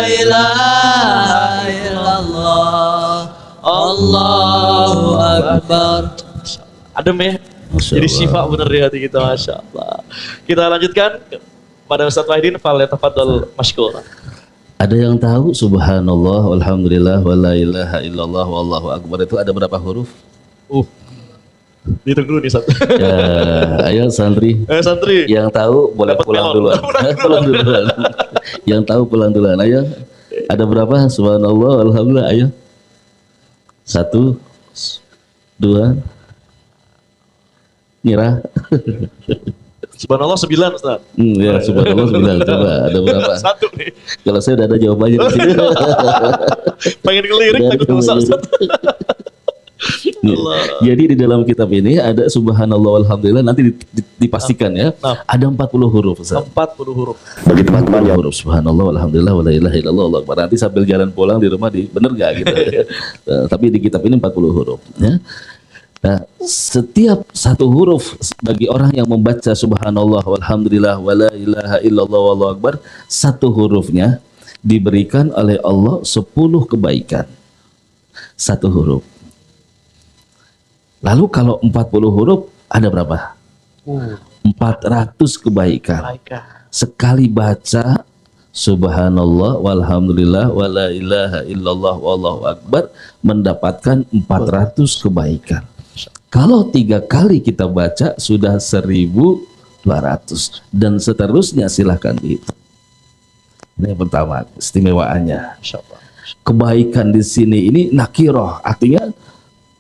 ilaha illallah, Allahu Akbar. Adem ya. Masya Jadi Allah. syifa bener di hati kita, Masya Allah. Kita lanjutkan pada Ustaz Wahidin, falyatafaddal mashkura. Ada yang tahu subhanallah, walhamdulillah, wala ilaha illallah, wallahu akbar itu ada berapa huruf? Dihitung dulu nih Ustaz. Ya, ayo santri. Santri. Yang tahu boleh Dapat pulang melon. duluan. Pulang duluan. Yang tahu pulang duluan. Ayo. Ada berapa? Subhanallah, alhamdulillah. Ayo. 1, 2. Ngira. Subhanallah 9 Ustaz. Ya, subhanallah 9. Coba ada berapa? Satu nih. Kalau saya udah ada jawabannya di sini. Pengen ngelirik Udah takut ada rusak jawabannya. Ustaz. Allah. Jadi di dalam kitab ini ada subhanallah alhamdulillah nanti dipastikan ya. Nah. Ada 40 huruf Ustaz. 40 huruf. Bagi teman-teman yang Huruf subhanallah alhamdulillah wala ilaha illallah Allahu akbar. Nanti sambil jalan pulang di rumah bener gak gitu. Tapi di kitab ini 40 huruf ya. Nah, setiap satu huruf bagi orang yang membaca subhanallah walhamdulillah wala ilaha illallah wallahu akbar, satu hurufnya diberikan oleh Allah 10 kebaikan. Satu huruf. Lalu kalau 40 huruf ada berapa? 400 kebaikan. Sekali baca subhanallah walhamdulillah wala ilaha illallah wallahu akbar mendapatkan 400 kebaikan. Kalau 3 kali kita baca sudah 1200 dan seterusnya, silahkan dihitung. Ini yang pertama istimewaannya. Kebaikan di sini ini nakiroh, artinya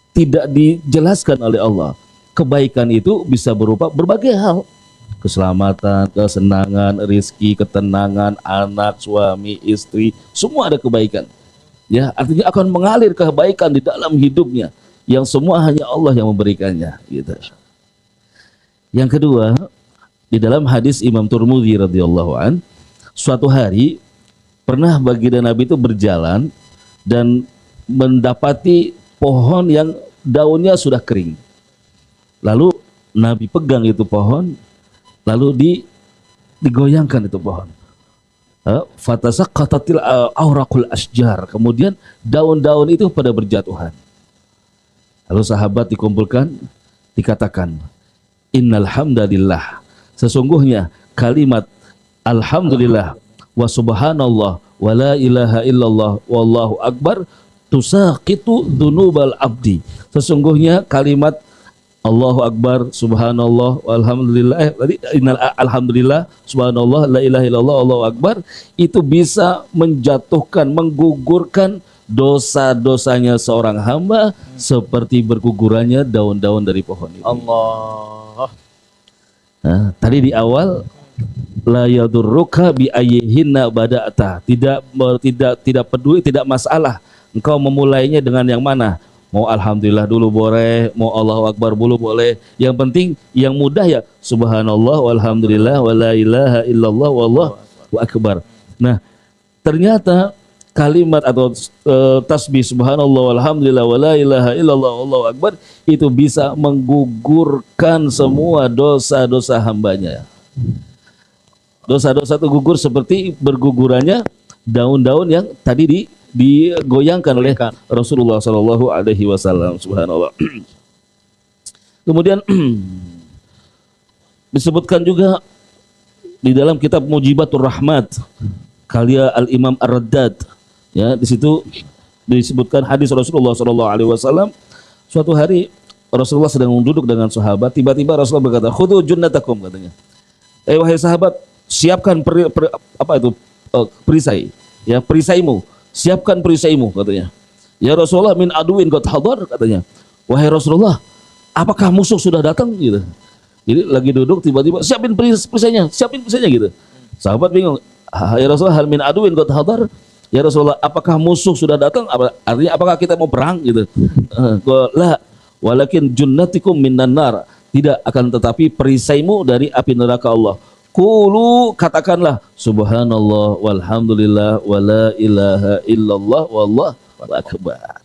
tidak dijelaskan oleh Allah. Kebaikan itu bisa berupa berbagai hal. Keselamatan, kesenangan, rizki, ketenangan, anak, suami, istri, semua ada kebaikan. Ya, artinya akan mengalir kebaikan di dalam hidupnya, yang semua hanya Allah yang memberikannya. Gitu. Yang kedua, di dalam hadis Imam Tirmidzi radhiyallahu an, suatu hari pernah baginda Nabi itu berjalan dan mendapati pohon yang daunnya sudah kering. Lalu Nabi pegang itu pohon, lalu digoyangkan itu pohon. Fatasaqqatatil awraqul asjar. Kemudian daun-daun itu pada berjatuhan. Lalu sahabat dikumpulkan, dikatakan, innal hamdalillah, sesungguhnya kalimat alhamdulillah wa subhanallah wa la ilaha illallah wallahu akbar tusaqitu dzunubal abdi. Sesungguhnya kalimat Allahu akbar subhanallah walhamdulillah tadi innal alhamdulillah subhanallah la ilaha illallah wallahu akbar itu bisa menjatuhkan, menggugurkan dosa-dosanya seorang hamba seperti bergugurannya daun-daun dari pohon itu. Allah. Nah, tadi di awal la yadurruka bi ayyihinna bada'ta. Tidak peduli, tidak masalah engkau memulainya dengan yang mana. Mau alhamdulillah dulu boleh, mau Allahu akbar dulu boleh. Yang penting yang mudah ya subhanallah walhamdulillah wala ilaha illallah wallahu akbar. Nah, ternyata kalimat atau tasbih subhanallah walhamdulillah wala ilaha illallah wallahu akbar itu bisa menggugurkan semua dosa-dosa hambanya. Dosa-dosa itu gugur seperti bergugurannya daun-daun yang tadi digoyangkan oleh Rasulullah Shallallahu Alaihi Wasallam. Subhanallah. Kemudian disebutkan juga di dalam kitab Mujibatur Rahmat karya Al Imam Ar-Raddad. Ya, di situ disebutkan hadis Rasulullah Shallallahu Alaihi Wasallam. Suatu hari Rasulullah sedang duduk dengan sahabat, tiba-tiba Rasulullah berkata, "Khudhu junnatakum," katanya. Wahai sahabat, siapkan perisai, ya perisaimu, siapkan perisaimu, katanya. Ya Rasulullah, min aduin qad hadar, katanya. Wahai Rasulullah, apakah musuh sudah datang, gitu. Jadi lagi duduk tiba-tiba siapin perisainya gitu. Sahabat bingung. Ya Rasulullah, hal min aduin qad hadar. Ya Rasulullah, apakah musuh sudah datang? Artinya apakah kita mau perang gitu? La, walakin junnatikum minan nar. Tidak, akan tetapi perisaimu dari api neraka Allah. Qulu, katakanlah subhanallah walhamdulillah wala ilaha illallah wallahu akbar.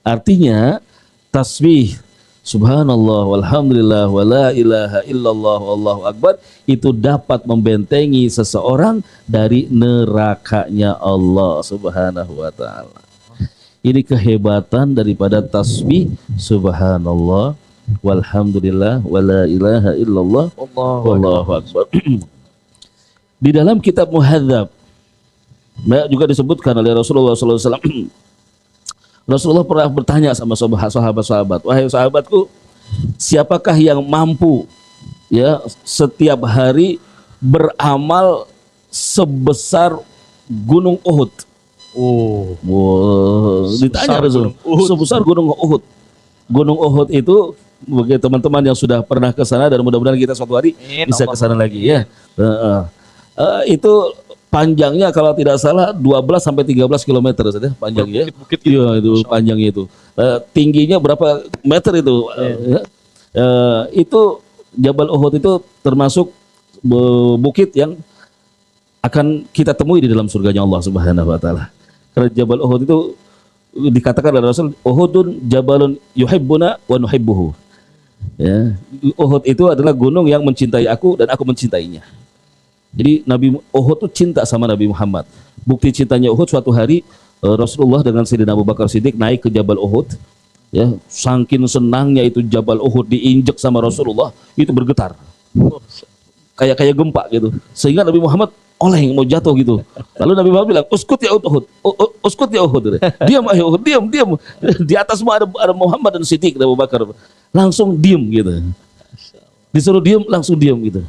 Artinya tasbih subhanallah walhamdulillah wala ilaha illallah wallahu akbar itu dapat membentengi seseorang dari nerakanya Allah Subhanahu wa taala. Ini kehebatan daripada tasbih subhanallah walhamdulillah wala ilaha illallah wallahu akbar. Di dalam kitab Muhadzab juga disebutkan oleh Rasulullah SAW. Rasulullah pernah bertanya sama sahabat-sahabat, wahai sahabatku, siapakah yang mampu ya setiap hari beramal sebesar gunung Uhud? Ditanya Rasul, sebesar gunung Uhud. Gunung Uhud itu bagi teman-teman yang sudah pernah ke sana dan mudah-mudahan kita suatu hari bisa ke sana lagi ya. Itu panjangnya kalau tidak salah 12 sampai 13 km saja panjangnya. Bukit iya itu panjangnya itu. Tingginya berapa meter itu? Itu Jabal Uhud itu termasuk bukit yang akan kita temui di dalam surganya Allah Subhanahu wa taala. Karena Jabal Uhud itu dikatakan oleh Rasul, Uhudun jabalun yuhibbuna wa nuhibbuhu. Ya, Uhud itu adalah gunung yang mencintai aku dan aku mencintainya. Jadi Nabi Uhud itu cinta sama Nabi Muhammad. Bukti cintanya Uhud, suatu hari Rasulullah dengan Sayyidina Abu Bakar Siddiq naik ke Jabal Uhud. Ya, saking senangnya itu Jabal Uhud diinjek sama Rasulullah, itu bergetar. Kayak gempa gitu. Sehingga Nabi Muhammad oleng mau jatuh gitu. Lalu Nabi Muhammad bilang, "Uskut ya Uhud. Uskut ya Uhud." Diam ayo Uhud, diam. Di atas semua ada Muhammad dan Siddiq dan Abu Bakar. Langsung diam gitu. Disuruh diam langsung diam gitu.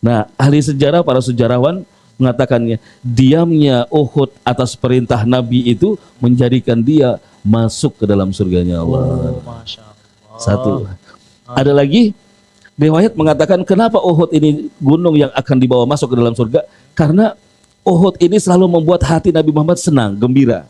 Nah, ahli sejarah, para sejarawan mengatakannya, diamnya Uhud atas perintah Nabi itu menjadikan dia masuk ke dalam surganya Allah. Masya Allah. Satu. Ada lagi riwayat mengatakan kenapa Uhud ini gunung yang akan dibawa masuk ke dalam surga? Karena Uhud ini selalu membuat hati Nabi Muhammad senang, gembira.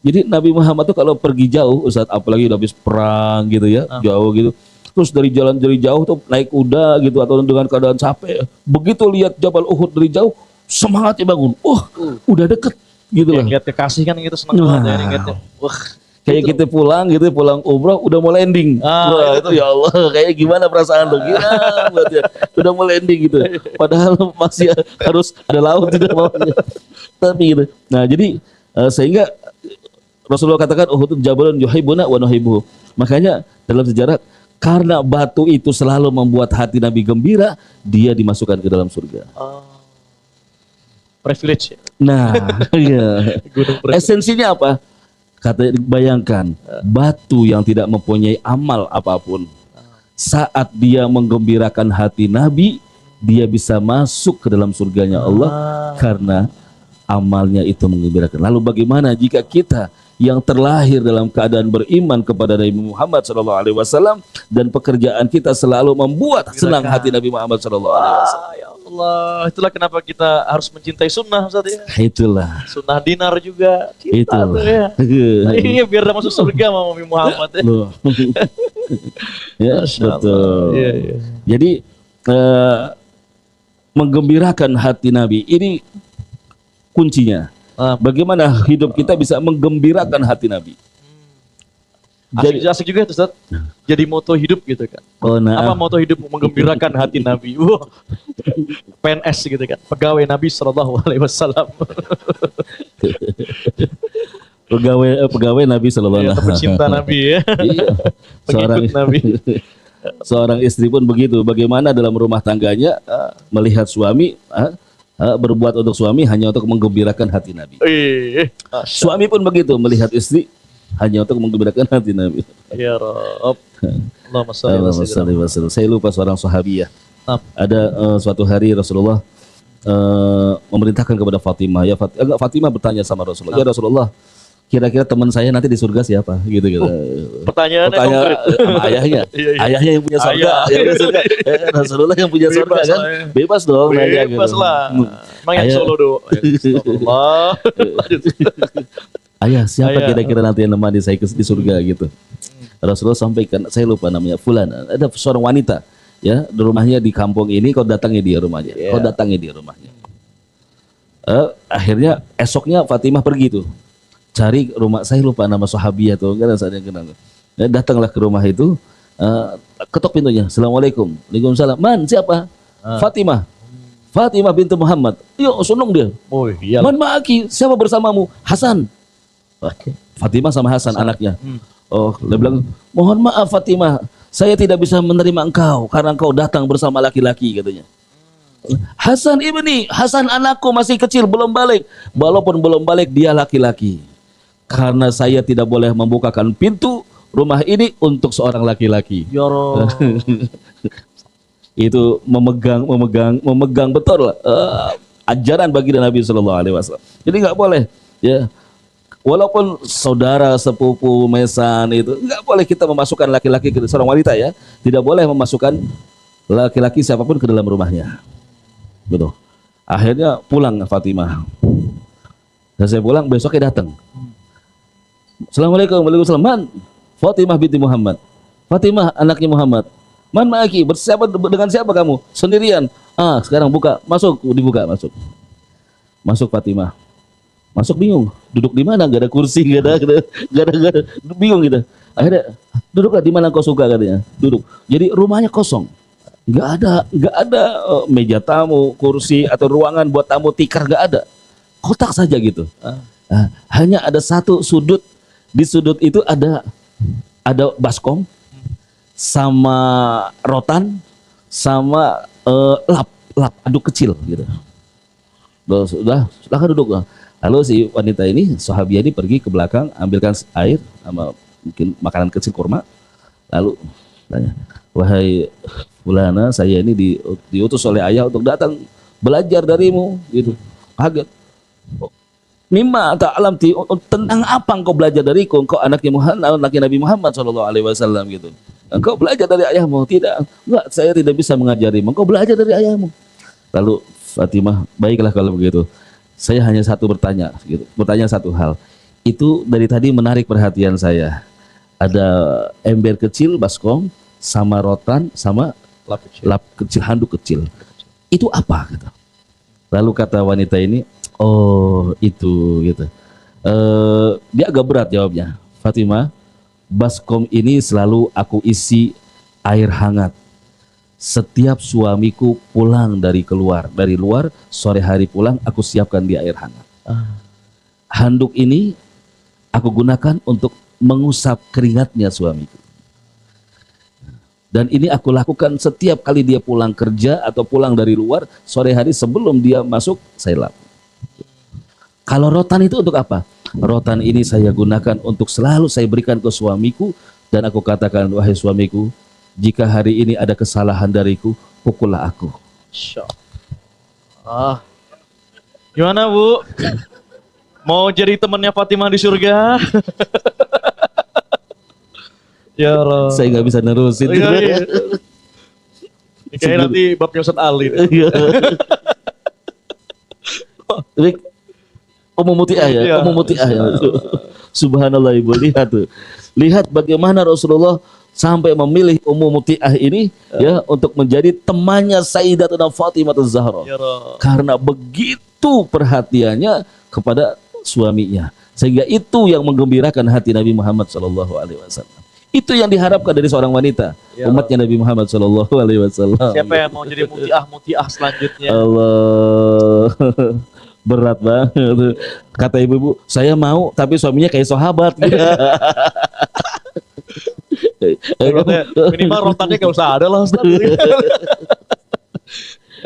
Jadi Nabi Muhammad tuh kalau pergi jauh, Ustaz, apalagi udah habis perang gitu ya, jauh gitu. Terus dari jalan dari jauh tuh naik kuda gitu atau dengan keadaan capek. Begitu lihat Jabal Uhud dari jauh, semangatnya bangun. Udah deket gitu lah. Ingat kekasih kan gitu seneng banget ya ingatnya. Wah, Kayak kita pulang gitu, pulang umroh udah mau landing. Wah, itu ya Allah, kayak gimana perasaan lo? Gila buat ya. Udah mau landing gitu. Padahal masih harus ada laut di bawahnya. Tapi gitu. Nah, jadi sehingga Rasulullah katakan Uhud jabalun yuhibbuna wa nuhibbuhu. Makanya dalam sejarah karena batu itu selalu membuat hati Nabi gembira, dia dimasukkan ke dalam surga. Privilege. Nah, iya. Esensinya apa? Kata, bayangkan batu yang tidak mempunyai amal apapun, saat dia menggembirakan hati Nabi, dia bisa masuk ke dalam surganya Allah karena amalnya itu menggembirakan. Lalu bagaimana jika kita yang terlahir dalam keadaan beriman kepada Nabi Muhammad SAW dan pekerjaan kita selalu membuat senang hati Nabi Muhammad SAW. Ya Allah, itulah kenapa kita harus mencintai sunnah, Ustaz ya. Itulah. Sunnah dinar juga cinta Itulah. tuh ya. Iya, biar masuk surga sama Nabi Muhammad ya. Loh. Ya, betul. Iya, iya. Jadi menggembirakan hati Nabi ini kuncinya. Bagaimana hidup kita bisa menggembirakan hati Nabi. Asik juga itu, Ustaz. Jadi moto hidup gitu kan. Oh, nah. Apa moto hidup? Menggembirakan hati Nabi. Wah. PNS gitu kan. Pegawai Nabi SAW. Pegawai Nabi Sallallahu Alaihi Wasallam. Pecinta Nabi ya. Iya. Pengikut Nabi. Seorang istri pun begitu. Bagaimana dalam rumah tangganya melihat suami berbuat untuk suami hanya untuk menggembirakan hati Nabi. Suami pun begitu melihat istri hanya untuk menggembirakan hati Nabi. Ya Rabb. Allahumma salli wa sallim. Saya lupa seorang sahabiyah. Ada suatu hari Rasulullah memerintahkan kepada Fatimah, ya Fatimah bertanya sama Rasulullah, ya Rasulullah, kira-kira teman saya nanti di surga siapa? Gitu. Pertanyaan sama ayahnya. Ayahnya yang punya surga. Rasulullah yang punya surga kan? Bebas dong. Bebas lah. Emang yang solo doang. Astagfirullah. Ayah, siapa kira-kira nanti yang nemani saya di surga gitu? Rasulullah sampaikan, saya lupa namanya, Fulan. Ada seorang wanita, ya, di rumahnya di kampung ini, kau datangi dia rumahnya. Kau datangi dia rumahnya. Akhirnya esoknya Fatimah pergi tuh. Cari rumah, saya lupa nama sahabiah tuh, kan saya kenal. Datanglah ke rumah itu, ketok pintunya. Assalamualaikum. Waalaikumsalam. Man, siapa? Fatimah. Fatimah bintu Muhammad. Yuk, sunung dia. Oh iya. Man ma'aki, siapa bersamamu? Hasan. Fatimah sama Hasan anaknya. Oh, dia bilang, mohon maaf Fatimah, saya tidak bisa menerima engkau karena engkau datang bersama laki-laki katanya. Hasan anakku masih kecil belum balik. Walaupun belum balik dia laki-laki. Karena saya tidak boleh membukakan pintu rumah ini untuk seorang laki-laki. Ya Rob. Itu memegang betul ajaran baginda Nabi Shallallahu Alaihi Wasallam. Jadi nggak boleh, ya. Walaupun saudara, sepupu, mesan itu nggak boleh kita memasukkan laki-laki ke seorang wanita ya. Tidak boleh memasukkan laki-laki siapapun ke dalam rumahnya. Betul. Akhirnya pulang Fatimah. Dan saya pulang besoknya datang. Assalamualaikum, waalaikumsalam. Man, Fatimah binti Muhammad. Fatimah anaknya Muhammad. Man ma'aki, dengan siapa kamu? Sendirian. Ah, sekarang buka, masuk, dibuka, masuk. Masuk Fatimah. Masuk bingung, duduk di mana? Gak ada kursi, gak ada, bingung gitu. Akhirnya duduklah di mana kau suka katanya. Duduk. Jadi rumahnya kosong. Gak ada meja tamu, kursi atau ruangan buat tamu tikar, gak ada. Kotak saja gitu. Hanya ada satu sudut. Di sudut itu ada baskom sama rotan sama lap aduk kecil gitu. Sudah, silakan duduk. Lalu si wanita ini, sahabiah ini pergi ke belakang, ambilkan air sama mungkin makanan kecil kurma. Lalu tanya, wahai fulana, saya ini diutus oleh ayah untuk datang belajar darimu, gitu. Kaget. Mimma ta'alam tentang apa engkau belajar dariku? Engkau anaknya Nabi Muhammad Shallallahu Alaihi Wasallam gitu. Engkau belajar dari ayahmu? Tidak, enggak, saya tidak bisa mengajarimu. Engkau belajar dari ayahmu. Lalu Fatimah, baiklah kalau begitu. Saya hanya bertanya satu hal. Itu dari tadi menarik perhatian saya. Ada ember kecil baskom sama rotan sama lap kecil, handuk kecil. Itu apa? Gitu. Lalu kata wanita ini, oh itu gitu. Dia agak berat jawabnya. Fatimah, baskom ini selalu aku isi air hangat. Setiap suamiku pulang dari luar, sore hari pulang, aku siapkan dia air hangat. Handuk ini aku gunakan untuk mengusap keringatnya suamiku. Dan ini aku lakukan setiap kali dia pulang kerja atau pulang dari luar, sore hari sebelum dia masuk, saya lap. Kalau rotan itu untuk apa? Rotan ini saya gunakan untuk selalu saya berikan ke suamiku, dan aku katakan, wahai suamiku, jika hari ini ada kesalahan dariku, pukullah aku. Gimana Bu? Mau jadi temannya Fatimah di surga? Ya Allah. Saya nggak bisa nerusin. Iya. Kayak nanti babnya Ustaz Ali. Umum Muti'ah ya, Umum Muti'ah ya. Subhanallah Ibu, lihat tuh. Lihat bagaimana Rasulullah sampai memilih Ummu Muti'ah ini ya untuk menjadi temannya Sayyidatuna Fatimah Az-Zahra. Karena begitu perhatiannya kepada suaminya. Sehingga itu yang menggembirakan hati Nabi Muhammad SAW. Itu yang diharapkan dari seorang wanita, umatnya Nabi Muhammad SAW. Siapa yang mau jadi muti'ah selanjutnya? Allah. Berat banget. Kata ibu-ibu, saya mau tapi suaminya kayak sahabat. Minimal rotannya gak usah ada lah Ustaz.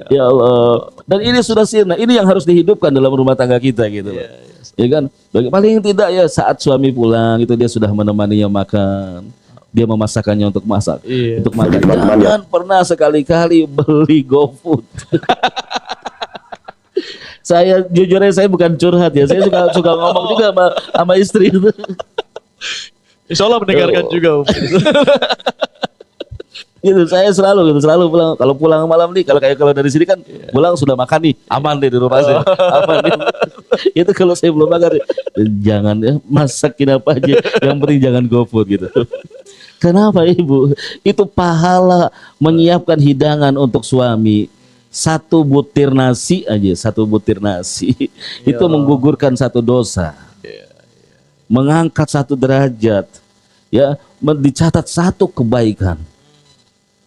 Ya Allah. Dan ini sudah sirna. Ini yang harus dihidupkan dalam rumah tangga kita gitu. Ya kan? Paling tidak ya saat suami pulang itu dia sudah menemaninya makan. Dia memasakkannya untuk masak. Untuk makan. Jangan pernah sekali-kali beli GoFood. Saya jujur aja, saya bukan curhat ya. Saya suka ngomong juga sama istri itu. Insya Allah mendengarkan juga. Gitu, saya selalu pulang. Kalau pulang malam nih, kalau dari sini kan pulang sudah makan nih, aman deh di rumah saya. Aman nih. Itu kalau saya belum makan, jangan ya, masakin apa aja. Yang penting jangan GoFood gitu. Kenapa Ibu? Itu pahala menyiapkan hidangan untuk suami. Satu butir nasi itu menggugurkan satu dosa, mengangkat satu derajat, ya, dicatat satu kebaikan.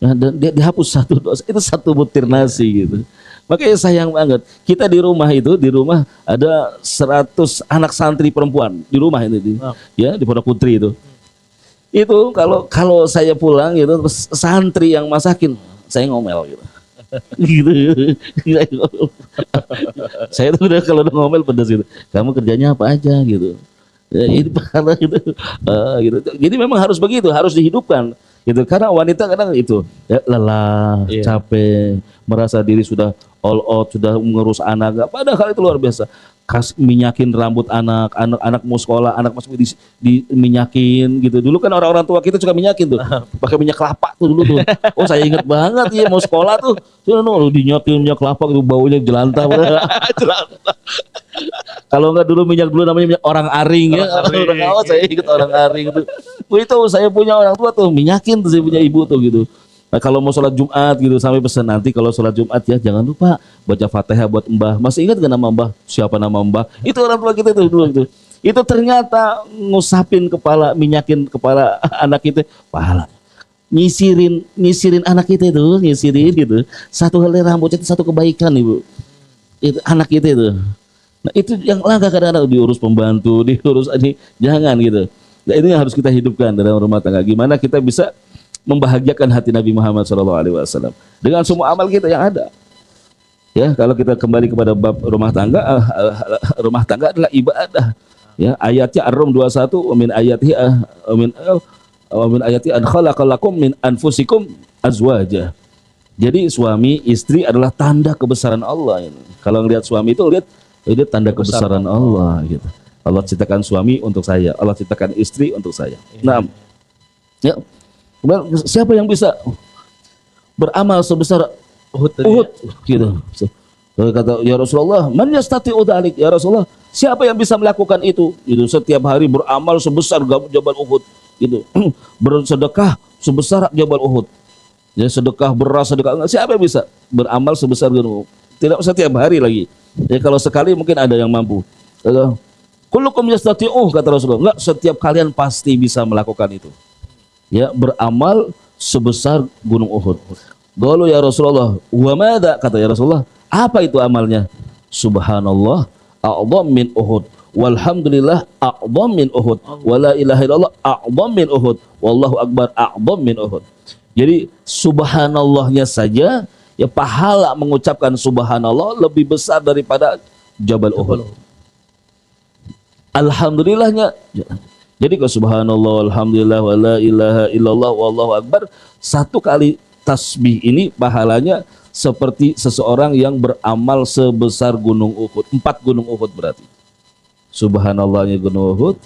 Nah, dan dia dihapus satu dosa, itu satu butir nasi gitu. Makanya sayang banget. Kita di rumah ada 100 anak santri perempuan di rumah ini, ya di Pondok Putri itu. Itu kalau saya pulang gitu, terus santri yang masakin, saya ngomel gitu. Gitu. Saya tuh kalau udah ngomel pedas gitu. Kamu kerjanya apa aja gitu. Ya, ini pahala gitu. Gitu. Jadi memang harus begitu, harus dihidupkan gitu. Karena wanita kadang itu ya, lelah, capek, merasa diri sudah all out, sudah mengurus anak. Padahal itu luar biasa. Minyakin rambut anak mau sekolah, anak masuk di minyakin gitu. Dulu kan orang-orang tua kita suka minyakin tuh, pakai minyak kelapa tuh dulu tuh. Oh saya ingat banget ya mau sekolah tuh, dinyakin minyak kelapa gitu, baunya jelantah. Kalau enggak dulu minyak dulu namanya minyak orang aring ya. Saya ingat orang aring itu. Itu saya punya orang tua tuh minyakin tuh, saya punya ibu tuh gitu. Nah, kalau mau sholat Jumat gitu sampai pesan nanti kalau sholat Jumat ya jangan lupa baca Fatihah buat Mbah. Masih ingat gak nama Mbah? Siapa nama Mbah? Itu orang tua kita itu dulu itu. Itu ternyata ngusapin kepala, minyakin kepala anak kita, pahala. Nyisirin anak kita itu, nyisirin gitu. Satu helai rambut itu satu kebaikan Ibu. Itu anak kita itu. Nah, itu yang langka kadang-kadang diurus pembantu, diurus ini jangan gitu. Nah, ini yang harus kita hidupkan dalam rumah tangga. Gimana kita bisa membahagiakan hati Nabi Muhammad SAW dengan semua amal kita yang ada. Ya, kalau kita kembali kepada bab rumah tangga adalah ibadah. Ya, ayatnya Ar-Rum 21 min ayatihi min ayati an khalaqalakum min anfusikum azwaja. Jadi suami istri adalah tanda kebesaran Allah ini. Kalau ngelihat suami itu lihat tanda kebesaran Allah gitu. Allah ciptakan suami untuk saya, Allah ciptakan istri untuk saya. Nah, ya. Siapa yang bisa beramal sebesar Uhud gitu. Kata ya Rasulullah, man yastati'u dzalik ya Rasulullah, siapa yang bisa melakukan itu? Itu setiap hari beramal sebesar Jabal Uhud gitu. Bersedekah sebesar Jabal Uhud. Ya sedekah beras, sedekah siapa yang bisa beramal sebesar gunung Uhud? Tidak setiap hari lagi. Ya kalau sekali mungkin ada yang mampu. Kullukum yastati'u kata Rasulullah, enggak, setiap kalian pasti bisa melakukan itu. Ya beramal sebesar gunung Uhud. Qalu ya Rasulullah, wa madza kata ya Rasulullah, apa itu amalnya? Subhanallah a'dham min Uhud, walhamdulillah a'dham min Uhud, wala ilaha illallah a'dham min Uhud, wallahu akbar a'dham min Uhud. Jadi subhanallahnya saja ya pahala mengucapkan subhanallah lebih besar daripada Jabal Uhud. Alhamdulillahnya jadi kalau subhanallah alhamdulillah wala ilaha illallah wallahu akbar, satu kali tasbih ini pahalanya seperti seseorang yang beramal sebesar gunung Uhud, 4 gunung Uhud berarti. Subhanallahnya gunung Uhud.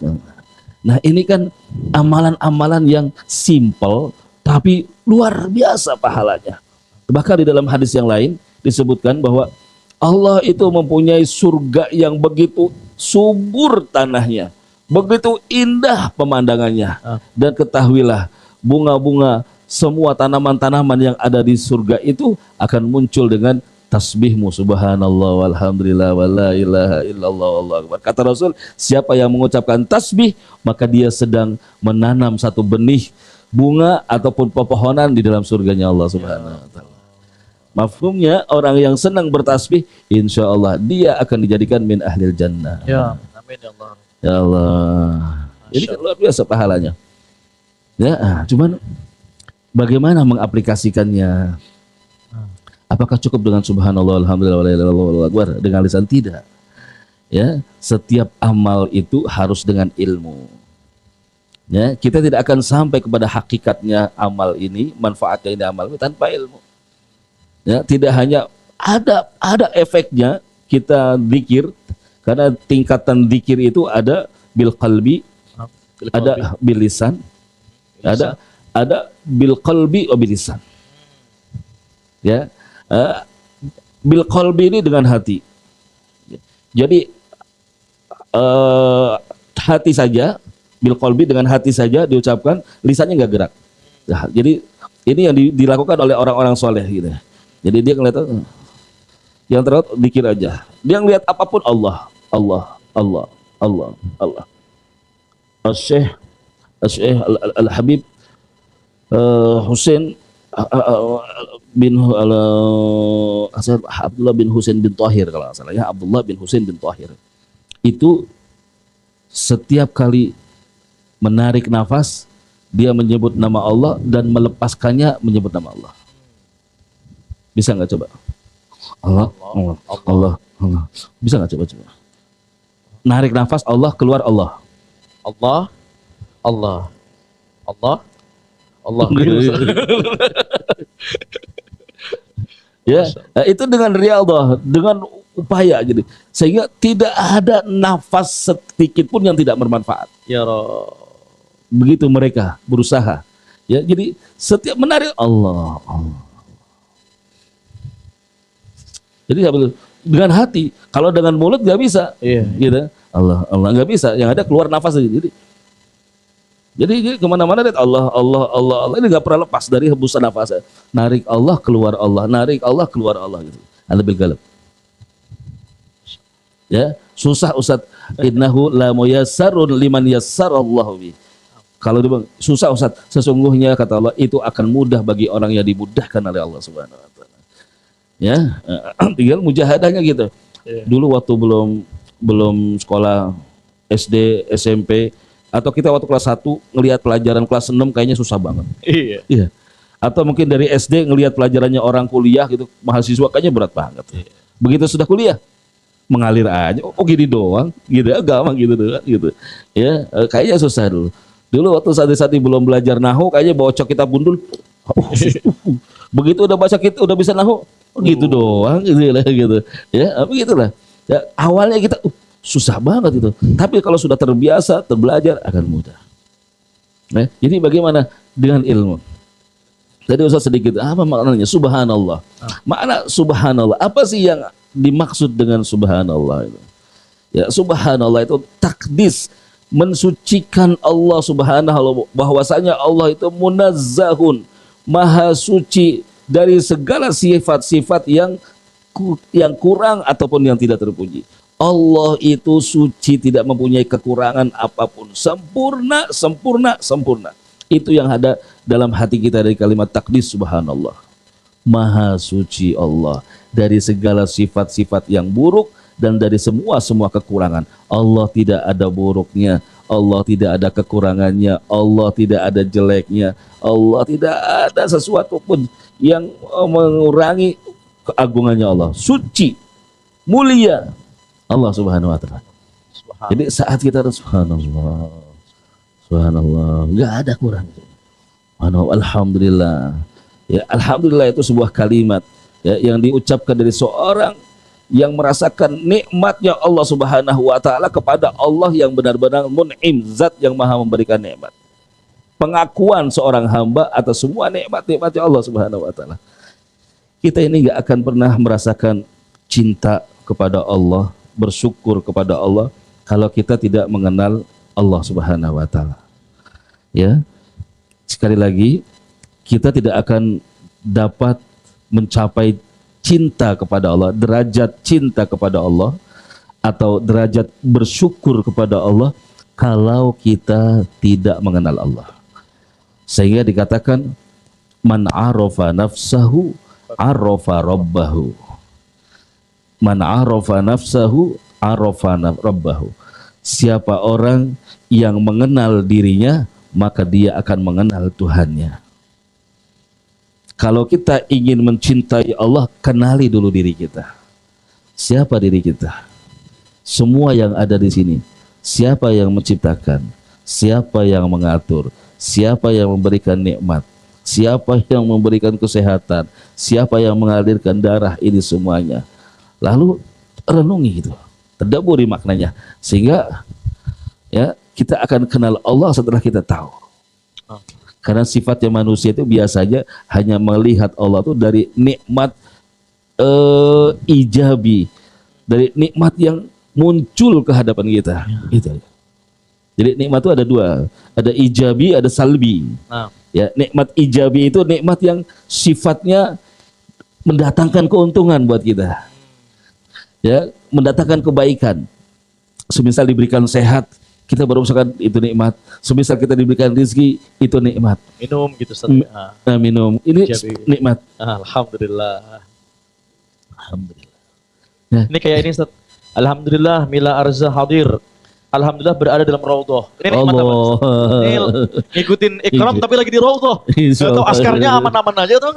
Nah, ini kan amalan-amalan yang simple tapi luar biasa pahalanya. Bahkan di dalam hadis yang lain disebutkan bahwa Allah itu mempunyai surga yang begitu subur tanahnya, begitu indah pemandangannya. Dan ketahuilah bunga-bunga, semua tanaman-tanaman yang ada di surga itu akan muncul dengan tasbihmu subhanallah walhamdulillah wala ilaha illallah wallahu akbar. Kata Rasul, siapa yang mengucapkan tasbih maka dia sedang menanam satu benih bunga ataupun pepohonan di dalam surganya Allah Subhanahu wa taala. Mafhumnya orang yang senang bertasbih insya Allah dia akan dijadikan min ahlil jannah. Ya, amin ya Allah. Ya Allah. Ini kan luar biasa pahalanya. Ya, cuman bagaimana mengaplikasikannya? Apakah cukup dengan subhanallah alhamdulillah wala ilaha illallah wallahu akbar dengan lisan? Tidak. Ya, setiap amal itu harus dengan ilmu. Ya, kita tidak akan sampai kepada hakikatnya amal ini, manfaatnya ini amal ini tanpa ilmu. Ya, tidak hanya ada efeknya kita zikir, karena tingkatan zikir itu ada bil qalbi, ada bil lisan, ada bil qalbi wa bil lisan. Ya, bil qalbi ini dengan hati. Jadi hati saja, bil qalbi dengan hati saja diucapkan, lisannya nggak gerak. Nah, jadi ini yang dilakukan oleh orang-orang soleh gitu. Jadi dia ngeliat yang terlihat zikir aja. Dia ngeliat apapun Allah, Allah, Allah, Allah, Allah. Al-Syekh Al-Habib Husain Abdullah bin Husain bin Thahir kalau nggak salah ya, Abdullah bin Husain bin Thahir itu setiap kali menarik nafas dia menyebut nama Allah dan melepaskannya menyebut nama Allah. Bisa nggak coba? Allah, Allah, Allah, Allah. Bisa nggak coba? Narik nafas Allah, keluar Allah. Allah, Allah, Allah, Allah. Ya, itu dengan riyadhah, dengan upaya gitu. Sehingga tidak ada nafas sedikit pun yang tidak bermanfaat. Ya Rabb. Begitu mereka berusaha. Ya, jadi setiap menarik Allah, Allah. Jadi dengan hati, kalau dengan mulut nggak bisa, gitu. Allah, Allah nggak bisa. Yang ada keluar nafas aja. Jadi kemana-mana lihat Allah, Allah, Allah, Allah. Ini nggak pernah lepas dari hembusan nafas. Narik Allah, keluar Allah. Narik Allah, keluar Allah. Gitu. Anabil galab. Ya, susah Ustaz. Innahu la muyassarun liman yassarallahu bi. Kalau dia bilang, susah Ustaz, sesungguhnya kata Allah itu akan mudah bagi orang yang dimudahkan oleh Allah Subhanahu wa taala. Ya, tinggal mujahadahnya gitu. Dulu waktu belum sekolah SD, SMP, atau kita waktu kelas 1 ngelihat pelajaran kelas 6 kayaknya susah banget. Iya. Atau mungkin dari SD ngelihat pelajarannya orang kuliah gitu, mahasiswa kayaknya berat banget. Begitu sudah kuliah, mengalir aja. Oh gini doang, gitu gampang gitu. Ya, kayaknya susah dulu. Dulu waktu saat belum belajar nahu kayaknya bawa cok kitab bundul. Begitu udah baca kita udah bisa nahu, gitu doang gitu. Ya, begitulah. Ya, awalnya kita susah banget itu. Tapi kalau sudah terbiasa, terbelajar akan mudah. Nah, jadi bagaimana dengan ilmu? Tadi Ustaz sedikit, apa maknanya subhanallah? Makna subhanallah, apa sih yang dimaksud dengan subhanallah itu? Ya, subhanallah itu takdis, mensucikan Allah subhanahu, bahwasanya Allah itu munazzahun, maha suci dari segala sifat-sifat yang kurang ataupun yang tidak terpuji. Allah itu suci, tidak mempunyai kekurangan apapun, sempurna, sempurna, sempurna. Itu yang ada dalam hati kita dari kalimat takdis subhanallah. Maha suci Allah dari segala sifat-sifat yang buruk dan dari semua kekurangan. Allah tidak ada buruknya, Allah tidak ada kekurangannya, Allah tidak ada jeleknya, Allah tidak ada sesuatu pun yang mengurangi keagungannya Allah. Suci, mulia Allah subhanahu wa ta'ala. Jadi saat kita subhanallah, subhanallah, nggak ada kurang. Alhamdulillah. Ya, alhamdulillah itu sebuah kalimat ya, yang diucapkan dari seorang yang merasakan nikmatnya Allah subhanahu wa ta'ala kepada Allah yang benar-benar mun'im, zat yang maha memberikan nikmat. Pengakuan seorang hamba atas semua nikmat-nikmatnya Allah subhanahu wa ta'ala. Kita ini nggak akan pernah merasakan cinta kepada Allah, bersyukur kepada Allah kalau kita tidak mengenal Allah subhanahu wa ta'ala. Ya, sekali lagi kita tidak akan dapat mencapai cinta kepada Allah, derajat cinta kepada Allah atau derajat bersyukur kepada Allah kalau kita tidak mengenal Allah. Sehingga dikatakan man arafa nafsahu arafa rabbahu. Man arafa nafsahu arafa rabbahu. Siapa orang yang mengenal dirinya, maka dia akan mengenal Tuhannya. Kalau kita ingin mencintai Allah, kenali dulu diri kita. Siapa diri kita? Semua yang ada di sini. Siapa yang menciptakan? Siapa yang mengatur? Siapa yang memberikan nikmat? Siapa yang memberikan kesehatan? Siapa yang mengalirkan darah ini semuanya? Lalu renungi itu, tadaburi maknanya, sehingga ya kita akan kenal Allah setelah kita tahu. Karena sifatnya manusia itu biasanya hanya melihat Allah itu dari nikmat ijabi, dari nikmat yang muncul ke hadapan kita. Gitu. Jadi nikmat itu ada dua, ada ijabi, ada salbi. Ya, nikmat ijabi itu nikmat yang sifatnya mendatangkan keuntungan buat kita. Ya, mendatangkan kebaikan. Semisal diberikan sehat, Kita baru misalkan itu nikmat. Semisal kita diberikan rezeki, itu nikmat. Minum gitu Ustaz. Minum, ini Ijabi. nikmat. Alhamdulillah. Alhamdulillah. Ini kayak ini Ustaz. Alhamdulillah Mila Arza hadir. Alhamdulillah berada dalam raudhah. Ini nikmat apa? Allah. Ini ngikutin ikram tapi lagi di raudhah. Insya Atau Allah. askarnya aman-aman aja tuh.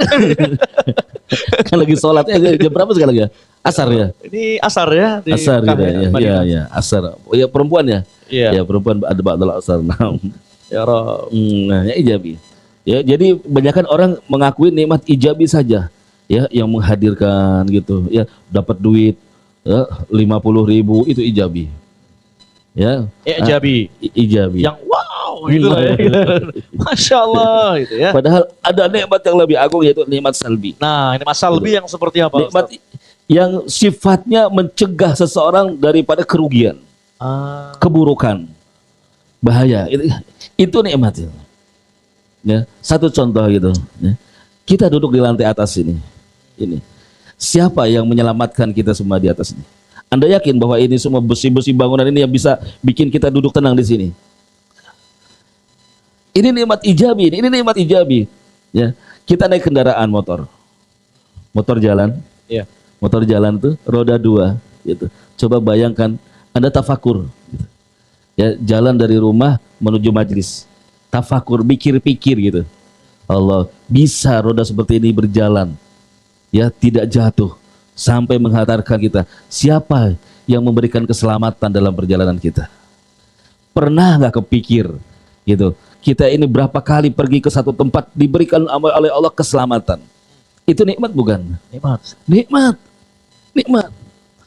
Kan lagi sholat, jam berapa sekarang ya? Asar ya? Ini asar ya di Asar gitu Mekah ya, Madinah. ya, asar. Oh ya perempuan ya? Iya. Ya perempuan ada ba'dal asar. Nah, Ya Rob. nah ya ijabi. Ya, jadi kebanyakan orang mengakui nikmat ijabi saja. Ya, yang menghadirkan gitu. Ya, dapat duit ya, 50.000 itu ijabi. Ya. Ijabi. Ijabi. Yang wow gitu lah ya. Masya Allah gitu ya. Padahal ada nikmat yang lebih agung yaitu nikmat salbi. Nah ini Mas Salbi yang seperti apa Nikmat Ustaz? yang sifatnya mencegah seseorang daripada kerugian, keburukan, bahaya. Itu nikmat. Ya, satu contoh gitu. Ya. Kita duduk di lantai atas ini. Siapa yang menyelamatkan kita semua di atas ini? Anda yakin bahwa ini semua besi-besi bangunan ini yang bisa bikin kita duduk tenang di sini? Ini nikmat ijabi, ini nikmat ijabi. Ya, kita naik kendaraan motor jalan, Iya. motor jalan tuh roda 2, gitu. Coba bayangkan, Anda tafakur, gitu. Ya, jalan dari rumah menuju majlis, tafakur, pikir-pikir gitu. Allah, bisa roda seperti ini berjalan, ya tidak jatuh sampai menghantarkan kita. Siapa yang memberikan keselamatan dalam perjalanan kita? Pernah nggak kepikir gitu? Kita ini berapa kali pergi ke satu tempat diberikan oleh Allah keselamatan. Itu nikmat bukan? Nikmat.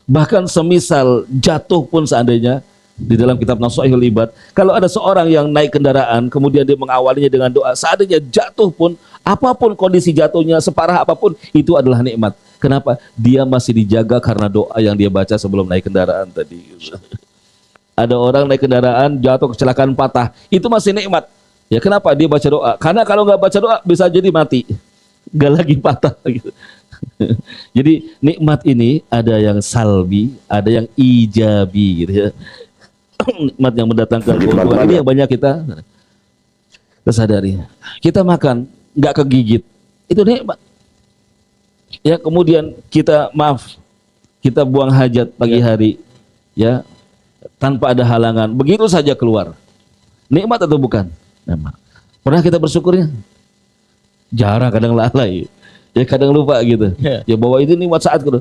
Bahkan semisal jatuh pun seandainya di dalam kitab Nasuhul Ibad, kalau ada seorang yang naik kendaraan kemudian dia mengawalinya dengan doa, seandainya jatuh pun, apapun kondisi jatuhnya, separah apapun, itu adalah nikmat. Kenapa? Dia masih dijaga karena doa yang dia baca sebelum naik kendaraan tadi. Ada orang naik kendaraan jatuh kecelakaan patah, itu masih nikmat. Ya kenapa? Dia baca doa. Karena kalau nggak baca doa bisa jadi mati, nggak lagi patah gitu. Jadi nikmat ini ada yang salbi, ada yang ijabi gitu ya. Nikmat yang mendatangkan keuntungan ini yang banyak kita sadari. Kita makan nggak kegigit, itu nikmat. Ya kemudian kita kita buang hajat pagi hari, ya tanpa ada halangan, begitu saja keluar. Nikmat atau bukan? Memang. Pernah kita bersyukurnya? Jarang, kadang lalai. Ya kadang lupa gitu. Ya bahwa ini nikmat saat gitu.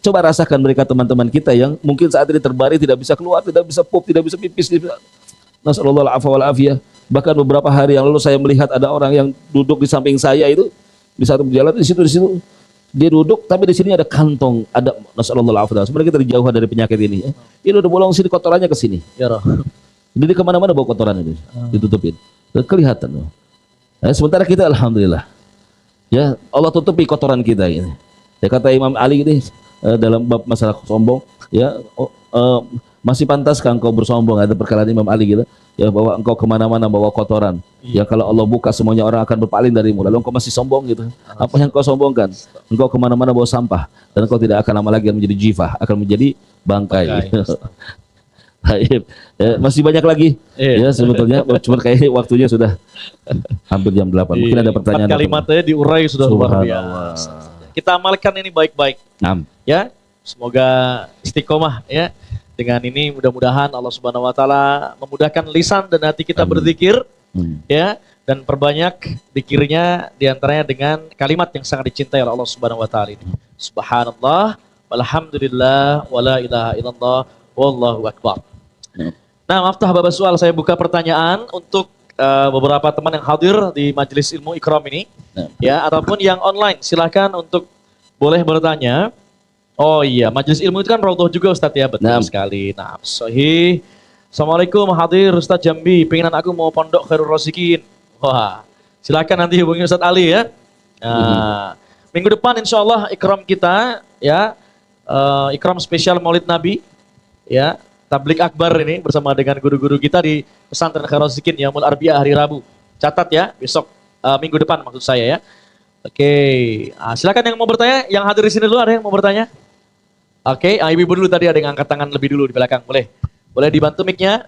Coba rasakan mereka teman-teman kita yang mungkin saat ini terbaring, tidak bisa keluar, tidak bisa pup, tidak bisa pipis. Nasallallahu alaihi wal afiyah. Bahkan beberapa hari yang lalu saya melihat ada orang yang duduk di samping saya itu di satu jalan di situ dia duduk tapi di sini ada kantong, ada nasallallahu alaihi wal afiyah. Sebenarnya kita dijauhkan dari penyakit ini. Ya. Ini udah bolong sini kotorannya ke sini. Ya Rob. Jadi kemana-mana bawa kotoran itu ditutupin. Kelihatan. Nah, sementara kita alhamdulillah. Ya Allah tutupi kotoran kita ini. Ya kata Imam Ali ini dalam bab masalah sombong, ya masih pantaskah engkau bersombong? Ada perkataan Imam Ali gitu, ya bahwa engkau kemana-mana bawa kotoran. Ya kalau Allah buka semuanya orang akan berpaling darimu. Lalu engkau masih sombong gitu. Apa yang engkau sombongkan? Engkau kemana-mana bawa sampah dan engkau tidak akan lama lagi menjadi jifah, akan menjadi bangkai. Ya, masih banyak lagi ya sebetulnya, cuma kayak waktunya sudah hampir jam 8. Mungkin ada pertanyaan. Kalimatnya diurai sudah luar biasa. Kita amalkan ini baik-baik. Ya, semoga istiqomah ya. Dengan ini mudah-mudahan Allah Subhanahu wa taala memudahkan lisan dan hati kita berzikir ya, dan perbanyak zikirnya diantaranya dengan kalimat yang sangat dicintai oleh Allah Subhanahu wa taala ini. Subhanallah, walhamdulillah, wala ilaha illallah, wallahu akbar. Nah, maaf Bapak soal, saya buka pertanyaan untuk beberapa teman yang hadir di Majelis Ilmu Ikram ini, ya, ataupun yang online, silakan untuk boleh bertanya. Oh iya, Majelis Ilmu itu kan raudhah juga Ustadz ya, betul sekali. Nah, sahih. Assalamualaikum hadir Ustadz Jambi, pengenan aku mau pondok Khairul Razikin. Wah, silakan nanti hubungi Ustadz Ali ya. Nah, minggu depan insya Allah ikram kita ya, ikram spesial Maulid Nabi ya. Tablik Akbar ini bersama dengan guru-guru kita di pesantren Khairul Razikin Yaumul Arbi'ah hari Rabu. Catat ya, besok minggu depan maksud saya ya. Oke, silakan yang mau bertanya, yang hadir di sini dulu, ada yang mau bertanya? Oke, ibu-ibu dulu tadi ada yang angkat tangan lebih dulu di belakang, boleh dibantu mic-nya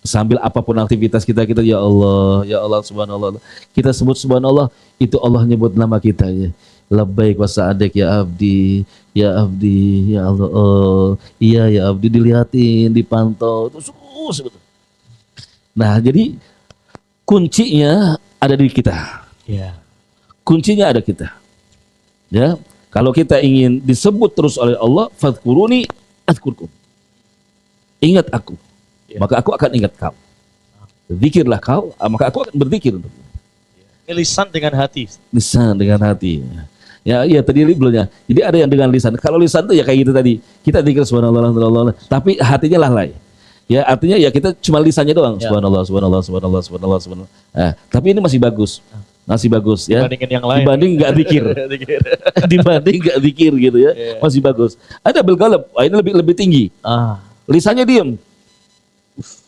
Sambil apapun aktivitas kita ya Allah subhanallah. Kita sebut subhanallah, itu Allah nyebut nama kita ya. Labbaik wa sa'adak ya abdi, ya Allah. Oh, iya ya abdi, dilihatin, dipantau, itu sebetulnya. Nah, jadi kuncinya ada di kita. Ya. Kuncinya ada kita. Ya, kalau kita ingin disebut terus oleh Allah, fadhkuruni adzkurkum. Ingat aku, maka aku akan ingat kau. Zikirlah kau, maka aku akan berzikir untukmu. Ini lisan dengan hati. Lisan dengan hati. Ya, iya tadi belumnya. Jadi ada yang dengan lisan. Kalau lisan itu ya kayak gitu tadi. Kita zikir subhanallah, alhamdulillah, tapi hatinya lalai. Ya, artinya ya kita cuma lisannya doang. Ya. Subhanallah, subhanallah, subhanallah, subhanallah, subhanallah. Tapi ini masih bagus. Masih bagus ya. Dibandingin yang lain. Dibanding nggak zikir. Dibanding nggak zikir gitu ya. Masih bagus. Ada bilgalab, ini lebih tinggi. Lisannya diam.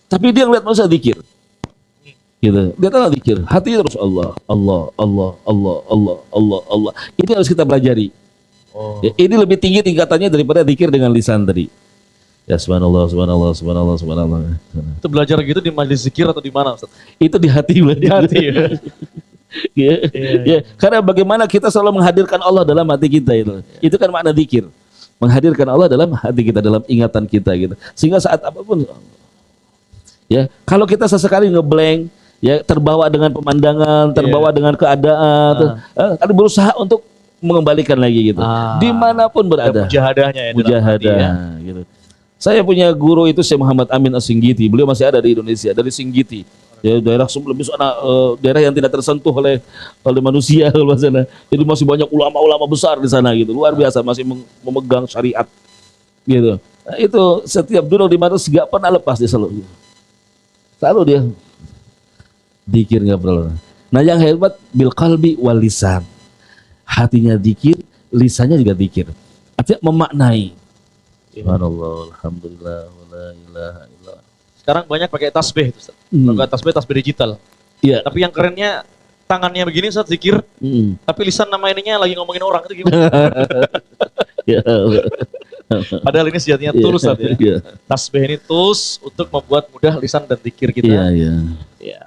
Tapi dia ngeliat manusia zikir. Gitu. Dia tahu zikir. Hatinya terus Allah, Allah, Allah, Allah, Allah, Allah, Allah. Ini harus kita pelajari. Ya, ini lebih tinggi tingkatannya daripada zikir dengan lisan tadi. Ya subhanallah, subhanallah, subhanallah, subhanallah. Itu belajar gitu di majelis zikir atau di mana, Ustaz? Itu di hati. Di hati. Ya. Ya, karena bagaimana kita selalu menghadirkan Allah dalam hati kita itu. Itu kan makna zikir. Menghadirkan Allah dalam hati kita, dalam ingatan kita gitu. Sehingga saat apapun ya, kalau kita sesekali ngeblank, ya terbawa dengan pemandangan, terbawa dengan keadaan, ada berusaha untuk mengembalikan lagi gitu. Dimanapun berada. Mujahadahnya ya. Mujahadah gitu. Saya punya guru itu Syekh Muhammad Amin As-Singgiti. Beliau masih ada di Indonesia, dari Singgiti. Ya, daerah lebih sana, daerah yang tidak tersentuh oleh manusia kalau sana. Jadi masih banyak ulama-ulama besar di sana gitu. Luar biasa, masih memegang syariat gitu. Nah, itu setiap duduk di mana nggak pernah lepas dia selalu. Selalu dia zikir nggak pernah. Nah, yang hebat bil qalbi wal lisan. Hatinya zikir, lisannya juga zikir. Artinya memaknai. Subhanallah, alhamdulillah, wala ilaha illallah. Sekarang banyak pakai tasbih, Ustaz. Pakai tasbih digital. Iya. Tapi yang kerennya tangannya begini saat zikir, tapi lisan nama ininya lagi ngomongin orang, itu gimana? Ya. Padahal ini sejatinya tools, Ustaz, ya. Iya. Tasbih ini tools untuk membuat mudah lisan dan zikir kita. Iya, iya. Ya,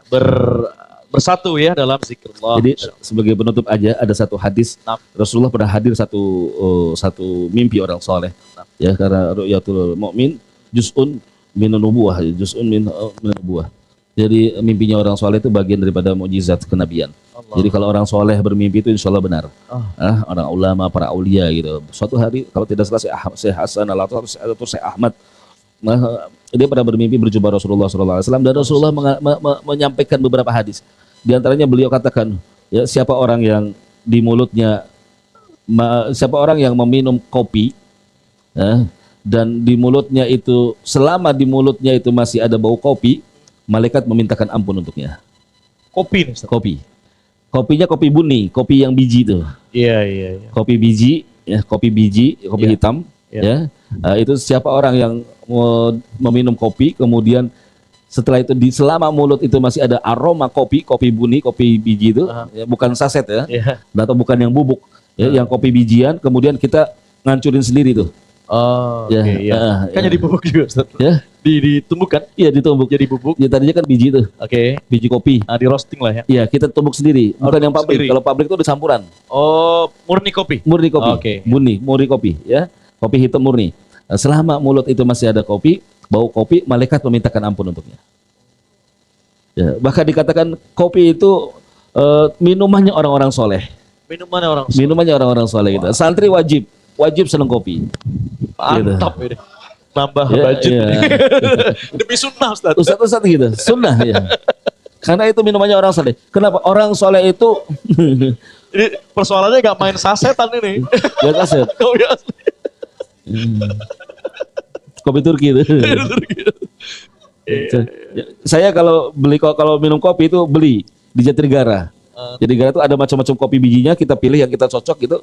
bersatu ya dalam zikrullah. Jadi sebagai penutup aja, ada satu hadis Rasulullah pernah hadir satu mimpi orang soleh. Ya, karena ru'yatul mu'min juz'un min nubuwah, juz'un min nubuwah. Jadi mimpinya orang soleh itu bagian daripada mukjizat kenabian. Jadi kalau orang soleh bermimpi itu insya Allah benar. Orang ulama, para aulia gitu. Suatu hari kalau tidak salah Syekh Hasan atau Syekh Ahmad, dia pernah bermimpi berjumpa Rasulullah SAW dan Rasulullah menyampaikan beberapa hadis. Di antaranya beliau katakan, ya, siapa orang yang di mulutnya, siapa orang yang meminum kopi, ya, dan di mulutnya itu, selama di mulutnya itu masih ada bau kopi, malaikat memintakan ampun untuknya. Kopi nih, Ustaz. Kopi. Kopinya kopi buni, kopi yang biji itu. Iya. Kopi biji, ya, kopi hitam, ya. Itu siapa orang yang meminum kopi, kemudian setelah itu selama mulut itu masih ada aroma kopi buni, kopi biji itu, ya, bukan saset ya, atau bukan yang bubuk, ya, yang kopi bijian, kemudian kita ngancurin sendiri tuh. Oh, ya, iya. Kan jadi bubuk juga, Ustaz. Ya, ditumbuk kan? Iya, ditumbuk. Jadi bubuk. Ya, tadinya kan biji tuh. Oke. Biji kopi. Di roasting lah ya. Iya, kita tumbuk sendiri, bukan yang pabrik. Sendiri. Kalau pabrik itu ada campuran. Oh, murni kopi. Murni kopi. Oke. Murni kopi, ya. Kopi hitam murni. Selama mulut itu masih ada kopi, bau kopi, malaikat memintakan ampun untuknya. Ya, bahkan dikatakan kopi itu minumannya orang-orang soleh. Minumannya orang-orang soleh gitu. Santri wajib seneng kopi. Mantap gitu. Ini. Nambah Ya, budget. ya. Demi sunnah, Ustaz. Ustaz gitu, sunnah ya. Karena itu minumannya orang soleh. Kenapa? Orang soleh itu Ini persoalannya gak main sasetan ini. gak kaset. Kopi asli. Kopi Turki itu. Saya kalau minum kopi itu beli di Jatinegara. Jatinegara itu ada macam-macam kopi bijinya, kita pilih yang kita cocok gitu,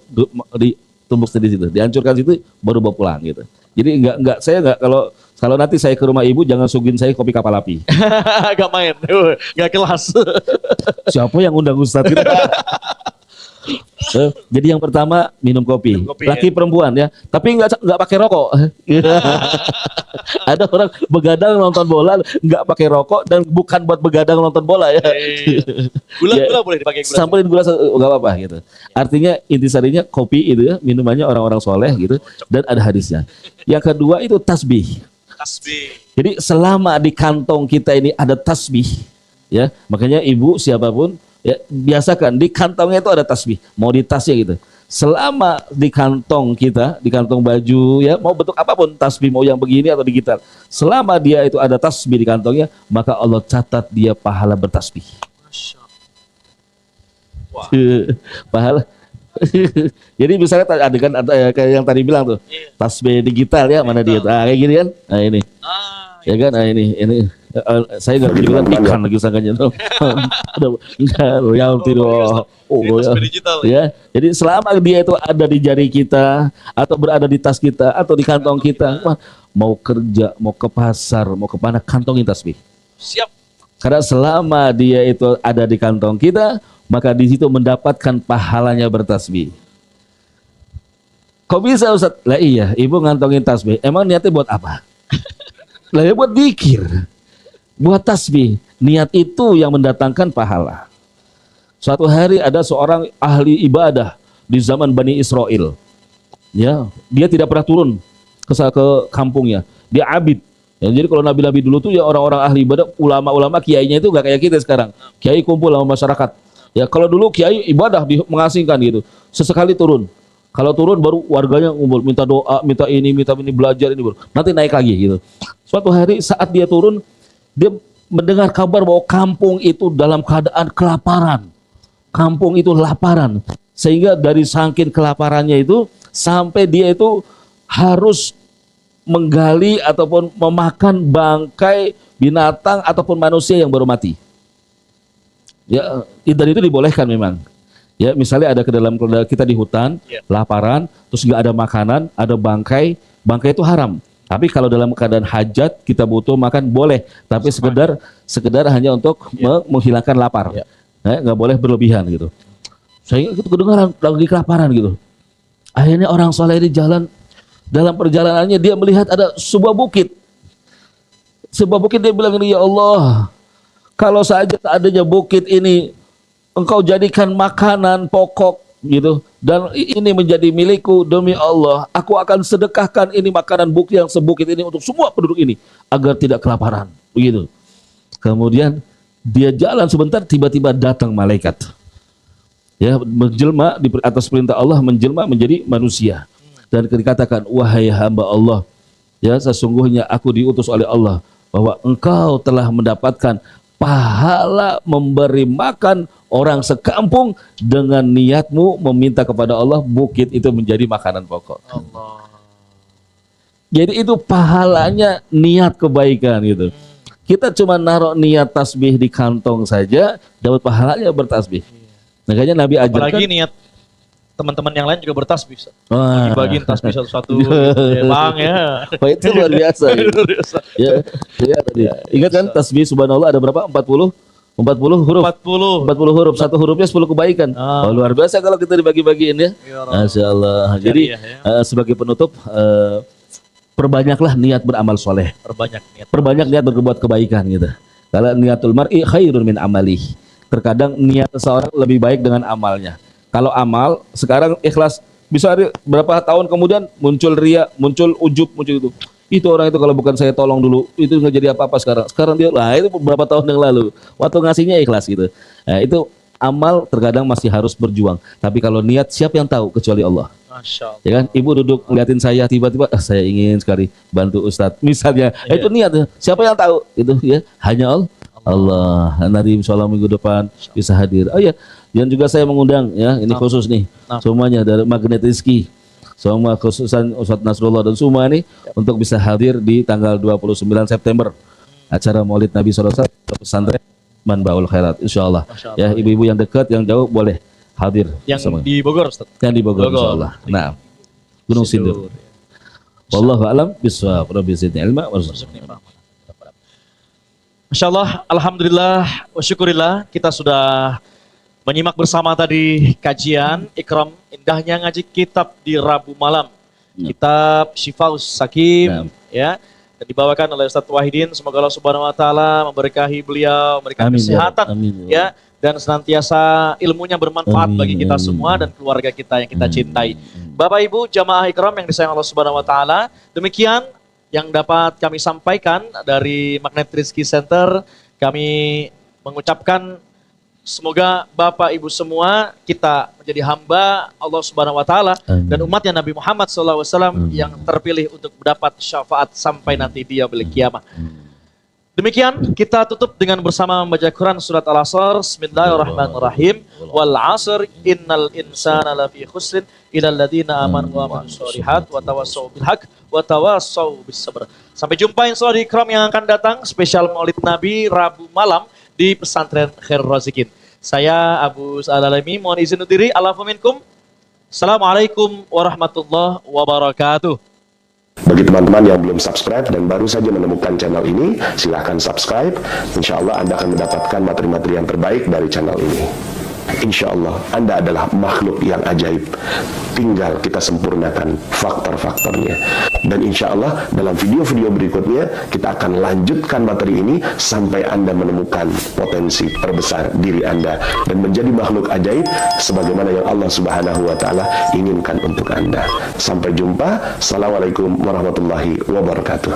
ditumbuk di situ, dihancurkan situ, baru bawa pulang gitu. Jadi saya kalau nanti saya ke rumah ibu jangan suguhin saya kopi kapal api. Gak main, gak kelas. Siapa yang undang Ustadz gitu? Jadi yang pertama minum kopi. kopi, Laki perempuan ya, tapi nggak pakai rokok. Ada orang begadang nonton bola nggak pakai rokok dan bukan buat begadang nonton bola ya. Gula boleh dipakai gula. Samperin gula nggak apa-apa gitu. Artinya intisarinya kopi itu ya minumannya orang-orang soleh gitu dan ada hadisnya. Yang kedua itu tasbih. Tasbih. Jadi selama di kantong kita ini ada tasbih, ya makanya ibu siapapun ya biasakan di kantongnya itu ada tasbih, mau di tasnya gitu. Selama di kantong kita, di kantong baju ya mau bentuk apapun tasbih mau yang begini atau digital, selama dia itu ada tasbih di kantongnya maka Allah catat dia pahala bertasbih. Pahala. Jadi misalnya ada kan kayak yang tadi bilang tuh tasbih digital ya mana dia kayak gini kan, nah ini ya kan, nah ini saya nggak bilang ikan lagi sangkanya tuh enggak yang tidak ya. Jadi selama dia itu ada di jari kita atau berada di tas kita atau di kantong kita, mau kerja mau ke pasar mau ke mana kantongin tasbih. Siap. Karena selama dia itu ada di kantong kita, maka di situ mendapatkan pahalanya bertasbih. Kok bisa Ustaz? Lah iya, ibu ngantongin tasbih. Emang niatnya buat apa? Lah ya buat zikir. Buat tasbih. Niat itu yang mendatangkan pahala. Suatu hari ada seorang ahli ibadah di zaman Bani Israel. Ya, dia tidak pernah turun ke kampungnya. Dia abid. Ya, jadi kalau nabi-nabi dulu tuh ya orang-orang ahli ibadah, ulama-ulama kiainya itu gak kayak kita sekarang. Kiai kumpul sama masyarakat. Ya kalau dulu kiai ibadah mengasingkan gitu. Sesekali turun. Kalau turun baru warganya ngumpul, minta doa, minta ini belajar ini baru. Nanti naik lagi gitu. Suatu hari saat dia turun, dia mendengar kabar bahwa kampung itu dalam keadaan kelaparan. Kampung itu laparan. Sehingga dari saking kelaparannya itu sampai dia itu harus menggali ataupun memakan bangkai binatang ataupun manusia yang baru mati. Ya, dan itu dibolehkan memang. Ya, misalnya ada kita di hutan, laparan, terus nggak ada makanan, ada bangkai itu haram. Tapi kalau dalam keadaan hajat kita butuh makan boleh, tapi sekedar hanya untuk menghilangkan lapar. Nggak boleh berlebihan gitu. Saya itu kedengaran lagi kelaparan gitu. Akhirnya orang soleh di jalan. Dalam perjalanannya dia melihat ada sebuah bukit. Sebuah bukit dia bilang ini, ya Allah, kalau saja adanya bukit ini, engkau jadikan makanan pokok gitu, dan ini menjadi milikku demi Allah, aku akan sedekahkan ini makanan bukit yang sebukit ini untuk semua penduduk ini agar tidak kelaparan. Begitu. Kemudian dia jalan sebentar, tiba-tiba datang malaikat. Ya, menjelma di atas perintah Allah, menjelma menjadi manusia. Dan dikatakan, wahai hamba Allah, ya sesungguhnya aku diutus oleh Allah bahwa engkau telah mendapatkan pahala memberi makan orang sekampung dengan niatmu meminta kepada Allah bukit itu menjadi makanan pokok. Allah. Jadi itu pahalanya niat kebaikan gitu. Kita cuma naruh niat tasbih di kantong saja dapat pahalanya bertasbih. Makanya Nabi ajarkan. Apalagi niat teman-teman yang lain juga bertasbih. Dibagiin tasbih satu-satu. Bang ya. Wah, itu luar biasa. Ya. Ingat kan tasbih subhanallah ada berapa? 40 huruf. 40 huruf. Satu hurufnya 10 kebaikan. Luar biasa kalau kita dibagi-bagiin ya. Masya Allah. Jadi sebagai penutup perbanyaklah niat beramal soleh. Perbanyak niat berbuat kebaikan gitu. Kalau niatul mar'i khairun min amalih. Terkadang niat seseorang lebih baik dengan amalnya. Kalau amal sekarang ikhlas, bisa berapa tahun kemudian muncul ria, muncul ujub, muncul itu. Itu orang itu kalau bukan saya tolong dulu, itu nggak jadi apa-apa sekarang. Sekarang dia lah itu beberapa tahun yang lalu. Waktu ngasihnya ikhlas gitu. Nah, itu amal terkadang masih harus berjuang. Tapi kalau niat siapa yang tahu kecuali Allah. Masya Allah. Ya kan, ibu duduk ngeliatin saya tiba-tiba, saya ingin sekali bantu Ustadz. Misalnya, itu niat. Siapa yang tahu? Itu ya hanya Allah. Nanti insya Allah minggu depan bisa hadir. Oh ya. Dan juga saya mengundang ya, ini khusus nih, semuanya dari Magnet Rizki, semua khususan Ustadz Nasrullah dan semua ini untuk bisa hadir di tanggal 29 September acara Maulid Nabi SAW pesantren Manbaul Khairat, insya Allah. Ya, ibu-ibu yang dekat, yang jauh boleh hadir. Yang sama. Di Bogor, Ustaz. Yang di Bogor, insya Allah. Nah, Gunung Sindur. Wallahu a'lam bishawab. Rabbi zidni ilma warzuqni. Masya Allah, alhamdulillah, wa syukurillah, kita sudah menyimak bersama tadi kajian Ikram indahnya ngaji kitab di Rabu malam. Kitab Syifaus Sakim ya, dan dibawakan oleh Ustadz Wahidin. Semoga Allah Subhanahu wa taala memberkahi beliau, memberikan kesehatan ya, dan senantiasa ilmunya bermanfaat bagi kita semua dan keluarga kita yang kita cintai. Bapak Ibu jamaah Ikram yang disayang Allah Subhanahu wa taala, demikian yang dapat kami sampaikan dari Magnet Rizki Center. Kami mengucapkan semoga Bapak Ibu semua kita menjadi hamba Allah Subhanahu wa taala dan umatnya Nabi Muhammad SAW yang terpilih untuk mendapat syafaat sampai nanti di yaumil qiyamah. Demikian kita tutup dengan bersama membaca Quran surat Al-Asr. Bismillahirrahmanirrahim. Wal 'asr innal insana lafi khusrin illal ladzina amanu wa amilus shalihat wa tawassaw bil haqq wa tawassaw bis sabr. Sampai jumpa insyaallah di Ikram yang akan datang spesial Maulid Nabi Rabu malam di Pesantren Khairul Razikin. Saya Abu Sa'alalami mohon izin undur diri. Alafu minkum. Assalamualaikum warahmatullahi wabarakatuh. Bagi teman-teman yang belum subscribe dan baru saja menemukan channel ini, silahkan subscribe. Insya Allah Anda akan mendapatkan materi-materi yang terbaik dari channel ini. Insya Allah Anda adalah makhluk yang ajaib. Tinggal kita sempurnakan faktor-faktornya. Dan insya Allah dalam video-video berikutnya kita akan lanjutkan materi ini sampai Anda menemukan potensi terbesar diri Anda dan menjadi makhluk ajaib sebagaimana yang Allah Subhanahu wa taala inginkan untuk Anda. Sampai jumpa. Assalamualaikum warahmatullahi wabarakatuh.